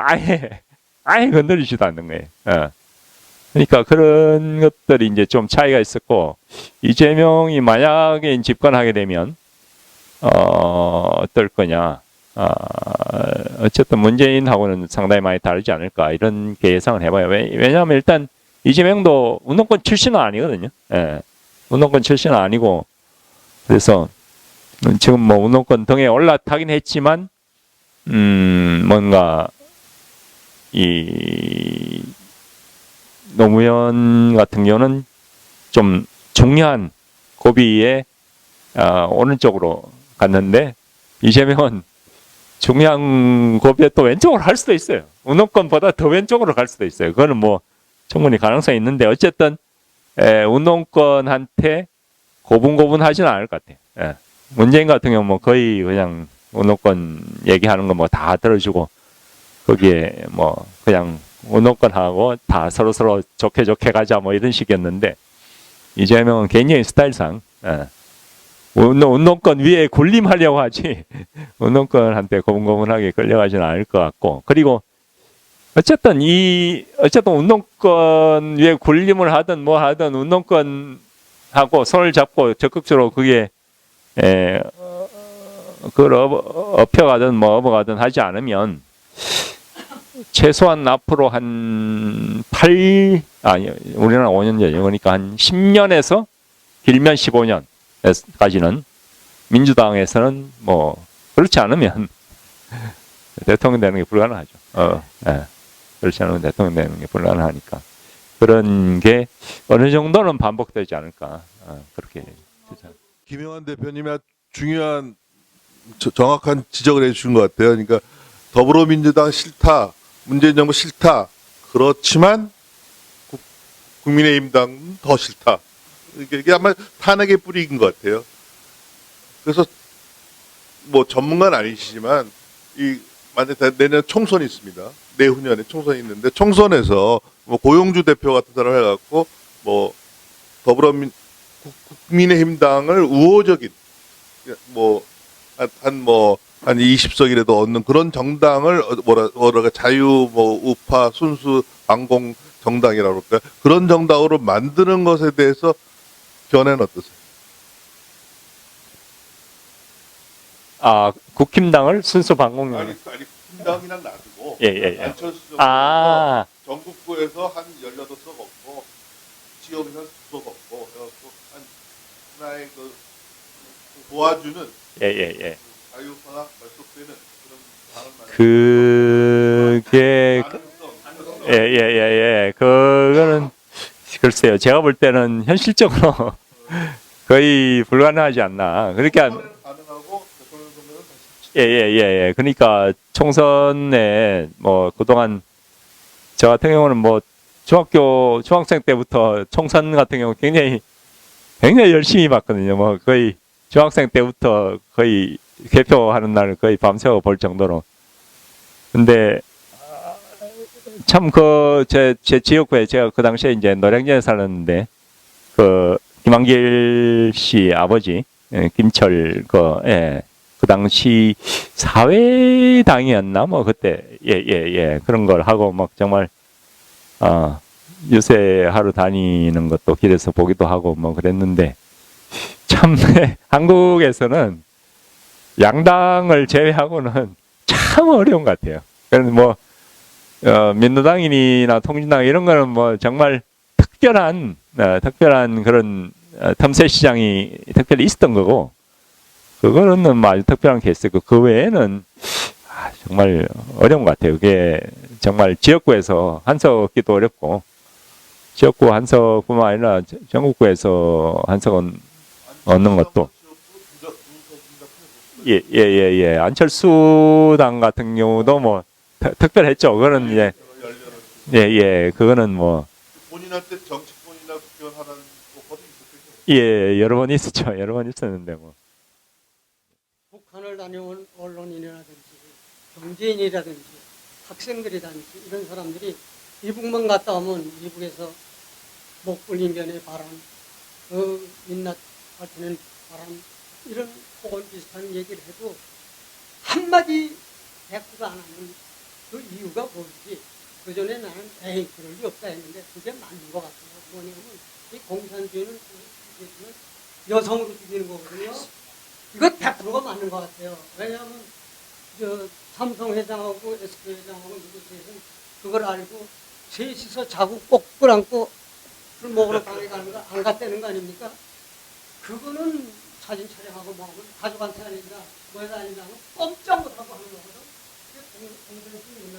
Speaker 1: 아예 건드리지도 않는 거예요. 그러니까 그런 것들이 이제 좀 차이가 있었고 이재명이 만약에 집권하게 되면 어떨 거냐. 어쨌든 문재인하고는 상당히 많이 다르지 않을까 이런 예상을 해봐요. 왜냐하면 일단 이재명도 운동권 출신은 아니거든요. 운동권 출신은 아니고 그래서 지금 뭐 운동권 등에 올라타긴 했지만 뭔가 이 노무현 같은 경우는 좀 중요한 고비에 오른쪽으로 갔는데 이재명은 중요한 고비에 또 왼쪽으로 갈 수도 있어요. 운동권보다 더 왼쪽으로 갈 수도 있어요. 그거는 뭐 충분히 가능성이 있는데 어쨌든 운동권한테 고분고분하지는 않을 것 같아요. 예. 문재인 같은 경우 뭐 거의 그냥 운동권 얘기하는 거 뭐 다 들어주고 거기에 뭐 그냥 운동권하고 다 서로 좋게 가자 뭐 이런 식이었는데 이재명은 개인적인 스타일상 운동권 위에 군림하려고 하지 운동권한테 고분고분하게 끌려가지는 않을 것 같고 그리고 어쨌든 운동권 위에 군림을 하든 뭐 하든 운동권하고 손을 잡고 적극적으로 그게 그걸 업혀가든 뭐 업어가든 하지 않으면 최소한 앞으로 한 우리나라 5년 전이요. 그러니까 한 10년에서 길면 15년까지는 민주당에서는 뭐 그렇지 않으면 대통령 되는 게 불가능하죠. 그렇지 않으면 대통령 되는 게 불가능하니까 그런 게 어느 정도는 반복되지 않을까 그렇게 생각합니다.
Speaker 5: 김영환 대표님이 중요한 정확한 지적을 해주신 것 같아요. 그러니까 더불어민주당 싫다, 문재인 정부 싫다. 그렇지만 국민의힘당 더 싫다. 이게 아마 탄핵의 뿌리인 것 같아요. 그래서 뭐 전문가는 아니시지만 만약 내년 총선이 있습니다. 내후년에 총선이 있는데 총선에서 뭐 고용주 대표 같은 사람 해갖고 뭐 국민의힘당을 우호적인 한 20석이라도 얻는 그런 정당을 뭐랄까 자유 우파 순수 반공 정당이라고 그럴까 그런 정당으로 만드는 것에 대해서 견해는 어떠세요?
Speaker 1: 국힘당을 순수 반공용.
Speaker 5: 아니 국힘당이란 놔두고 안철수 전국구에서 한 18석 얻고 지역에서 2석 얻고 한 하나의 그 도와주는 자유파가 결속되는 그런
Speaker 1: 그게 그거는 글쎄요. 제가 볼 때는 현실적으로 거의 불가능하지 않나. 그러니까
Speaker 5: 가능하고 대통령 선거는
Speaker 1: 그러니까 총선에 뭐 그동안 저 같은 경우는 뭐 중학생 때부터 총선 같은 경우 굉장히 열심히 봤거든요. 뭐 거의 중학생 때부터 거의 개표하는 날 거의 밤새워 볼 정도로. 근데 참 제 지역구에 제가 그 당시에 이제 노량진에 살았는데 그 김한길 씨 아버지 김철 그 당시 사회당이었나 뭐 그때 그런 걸 하고 막 정말 유세 하러 다니는 것도 길에서 보기도 하고 뭐 그랬는데 참 한국에서는 양당을 제외하고는 참 어려운 것 같아요. 그래서 뭐 민주당이나 통진당 이런 거는 뭐 정말 특별한 그런 틈새 시장이 특별히 있었던 거고 그거는 뭐 아주 특별한 케이스고 그 외에는 정말 어려운 것 같아요. 그게 정말 지역구에서 한석 얻기도 어렵고 지역구 한석뿐만 아니라 전국구에서 한석은 얻는 것도 안철수당 같은 경우도 뭐 특별했죠. 그거는 그거는 뭐
Speaker 5: 본인한테 정치권이나 국회의원 하는 오퍼도 있었겠죠.
Speaker 1: 여러 번 있었죠. 여러 번 있었는데 뭐
Speaker 10: 북한을 다녀온 언론인이라든지 경제인이라든지 학생들이라든지 이런 사람들이 이북만 갔다 오면 이북에서 목불인견의 바람, 민낯 밝히는 바람 이런 혹은 비슷한 얘기를 해도 한마디 대꾸도 안 하는 그 이유가 뭔지 그 전에 나는 에이 그럴 리 없다 했는데 그게 맞는 것 같아요. 뭐냐면 이 공산주의는 여성으로 죽이는 거거든요. 이거 100%가 맞는 것 같아요. 왜냐하면 삼성 회장하고 SK 회장하고 누구세는 그걸 알고 셋이서 자고 꼭 끌안고 술 먹으러 방에 가는 거 안 갔다는 거 아닙니까? 그거는 사진 촬영하고 뭐 하고 가족한테 아닌가 뭐해서 아닌가 하고 꼼짝 못하고 하는 거거든. 공정심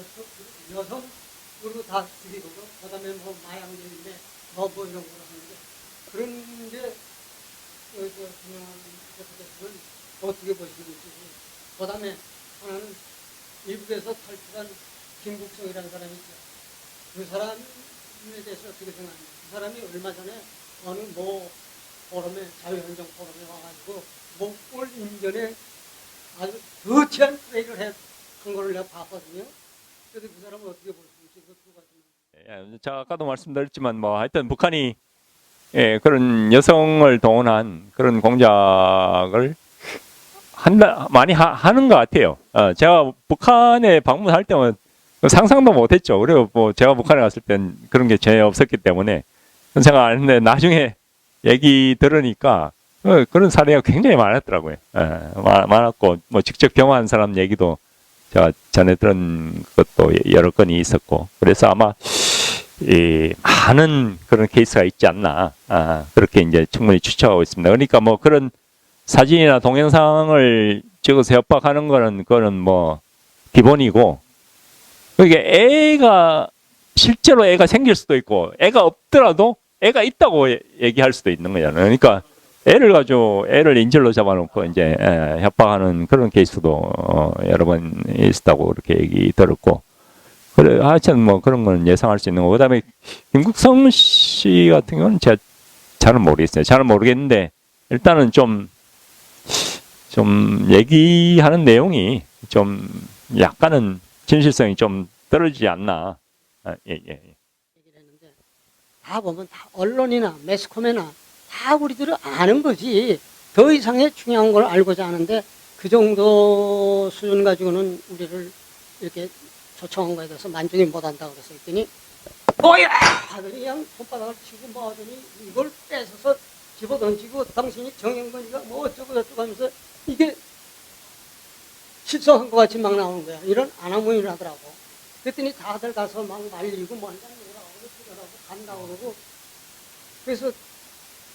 Speaker 10: 여성 그리고 다 죽이고 그다음에 뭐 마약류인데 뭐 이런 거 하는데 그런 게 그냥 대표께서는 어떻게 보시는지. 그다음에 하나는 미국에서 탈출한 김국성이라는 사람이 있죠. 그 사람에 대해서 어떻게 생각합니까? 그 사람이 얼마 전에 어느 포럼에 자유헌정 포럼에 와가지고 목골 인전에 아주 거치한 플레이를 한 거를 내가 봤거든요. 그래서 그 사람은 어떻게 볼 수 있지? 그 두 가지만.
Speaker 1: 제가 아까도 말씀드렸지만 뭐 하여튼 북한이 그런 여성을 동원한 그런 공작을 많이 하는 것 같아요. 제가 북한에 방문할 때는 상상도 못했죠. 그리고 뭐 제가 북한에 갔을 땐 그런 게 전혀 없었기 때문에 그런 생각 안 했는데 나중에 얘기 들으니까 그런 사례가 굉장히 많았더라고요. 많았고 뭐 직접 경험한 사람 얘기도 제가 전에 들은 것도 여러 건이 있었고 그래서 아마 많은 그런 케이스가 있지 않나 그렇게 이제 충분히 추측하고 있습니다. 그러니까 뭐 그런 사진이나 동영상을 찍어서 협박하는 그거는 뭐 기본이고 그게 실제로 애가 생길 수도 있고 애가 없더라도 애가 있다고 얘기할 수도 있는 거잖아요. 그러니까 애를 인질로 잡아놓고 이제 협박하는 그런 케이스도 여러 번 있었다고 그렇게 얘기 들었고 그래 하여튼 뭐 그런 건 예상할 수 있는 거고 그다음에 김국성 씨 같은 경우는 제가 잘은 모르겠어요. 잘은 모르겠는데 일단은 좀 얘기하는 내용이 좀 약간은 진실성이 좀 떨어지지 않나.
Speaker 10: 얘기를 했는데 다 보면 다 언론이나 매스컴이나 다 우리들은 아는 거지. 더 이상의 중요한 걸 알고자 하는데 그 정도 수준 가지고는 우리를 이렇게 초청한 거에 대해서 만족이 못한다고 그래서 했더니 뭐야 하더니 그냥 손바닥을 치고 뭐 하더니 이걸 뺏어서 집어던지고 당신이 정영건이가 뭐 어쩌고 저쩌고 하면서 이게 실성한 것 같이 막 나오는 거야. 이런 아나무인을 하더라고. 그랬더니 다들 가서 막 말리고 뭐 한다고 그러고 간다고 그러고 그래서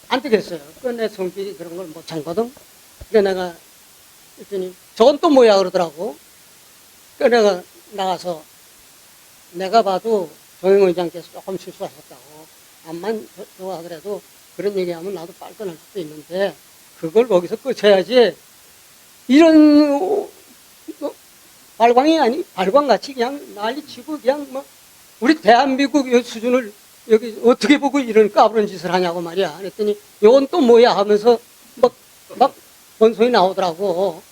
Speaker 10: 안 되겠어요. 내 성질이 그런 걸 못 참거든. 그러니까 내가 그랬더니 저건 또 뭐야 그러더라고. 그러니까 내가 나가서 내가 봐도 정영 의장께서 조금 실수하셨다고. 암만 좋아하더라도 그런 얘기하면 나도 빨끈할 수도 있는데 그걸 거기서 끝쳐야지. 이런 발광이 아니 발광같이 그냥 난리치고 그냥 뭐 우리 대한민국 수준을 여기 어떻게 보고 이런 까부런 짓을 하냐고 말이야. 그랬더니 이건 또 뭐야 하면서 막 본소리 나오더라고.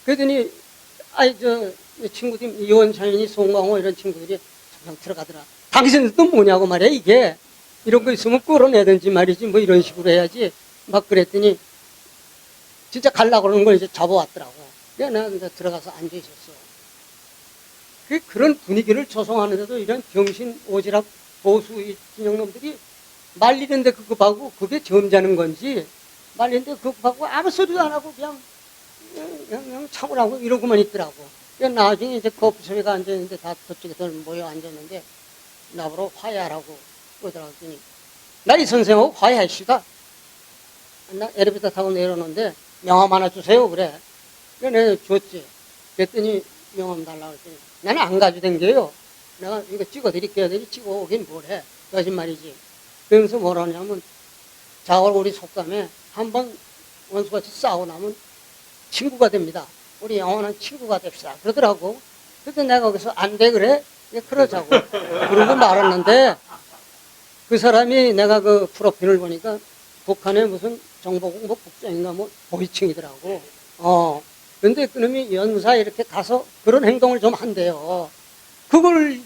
Speaker 10: 그랬더니 친구들이 이원창이니 송광호 이런 친구들이 그냥 들어가더라. 당신도 뭐냐고 말이야 이게. 이런 거 있으면 끌어내든지 말이지 뭐 이런 식으로 해야지. 막 그랬더니 진짜 가려고 그러는 걸 이제 잡아왔더라고. 그래서 내가 이제 들어가서 앉아 있었어. 그런 분위기를 조성하는데도 이런 병신 오지랖 보수 진영놈들이 말리는데 급급하고 그게 점잖은 건지 말리는데 급급하고 아무 소리도 안 하고 그냥 참으라고 이러고만 있더라고. 나중에 이제 커피숍에가 앉아있는데 다 저쪽에서 모여 앉았는데 나보러 화해하라고 그러더라고. 나 이 선생하고 화해하시다. 나 엘리베이터 타고 내려오는데 명함 하나 주세요 그래. 그래 내가 줬지. 그랬더니 명함 달라고 했더니 나는 안 가져댕겨요. 내가 이거 찍어드릴게요. 찍어 오긴 뭘 해. 거짓말이지. 그러면서 뭐라 하냐면 자월 우리 속담에 한번 원수같이 싸우고 나면 친구가 됩니다. 우리 영원한 친구가 됩시다. 그러더라고. 그때 내가 거기서 안 돼 그래? 그러자고. 그러고 말았는데 그 사람이 내가 그 프로필을 보니까 북한의 무슨 정보공복 국장인가 뭐 고위층이더라고. 근데 그놈이 연사 이렇게 가서 그런 행동을 좀 한대요. 그걸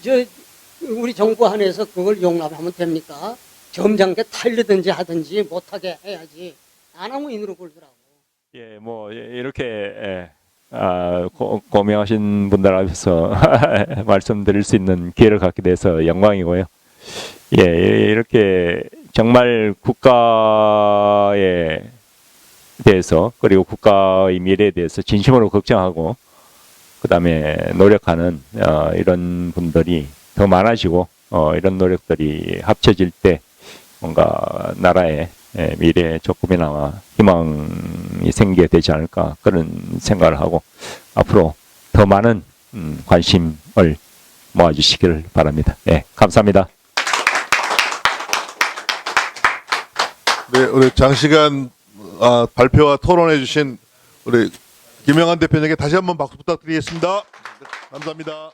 Speaker 10: 우리 정부 안에서 그걸 용납하면 됩니까? 점잖게 탈리든지 하든지 못하게 해야지. 안 하면 인으로 굴더라고.
Speaker 1: 예, 뭐 이렇게 고명하신 분들 앞에서 말씀드릴 수 있는 기회를 갖게 돼서 영광이고요. 예, 이렇게 정말 국가에 대해서 그리고 국가의 미래에 대해서 진심으로 걱정하고 그다음에 노력하는 이런 분들이 더 많아지고 이런 노력들이 합쳐질 때 뭔가 나라에 미래에 조금이나마 희망이 생기게 되지 않을까 그런 생각을 하고 앞으로 더 많은 관심을 모아주시기를 바랍니다. 감사합니다.
Speaker 5: 네, 우리 장시간 발표와 토론해 주신 우리 김영환 대표님에게 다시 한번 박수 부탁드리겠습니다. 감사합니다.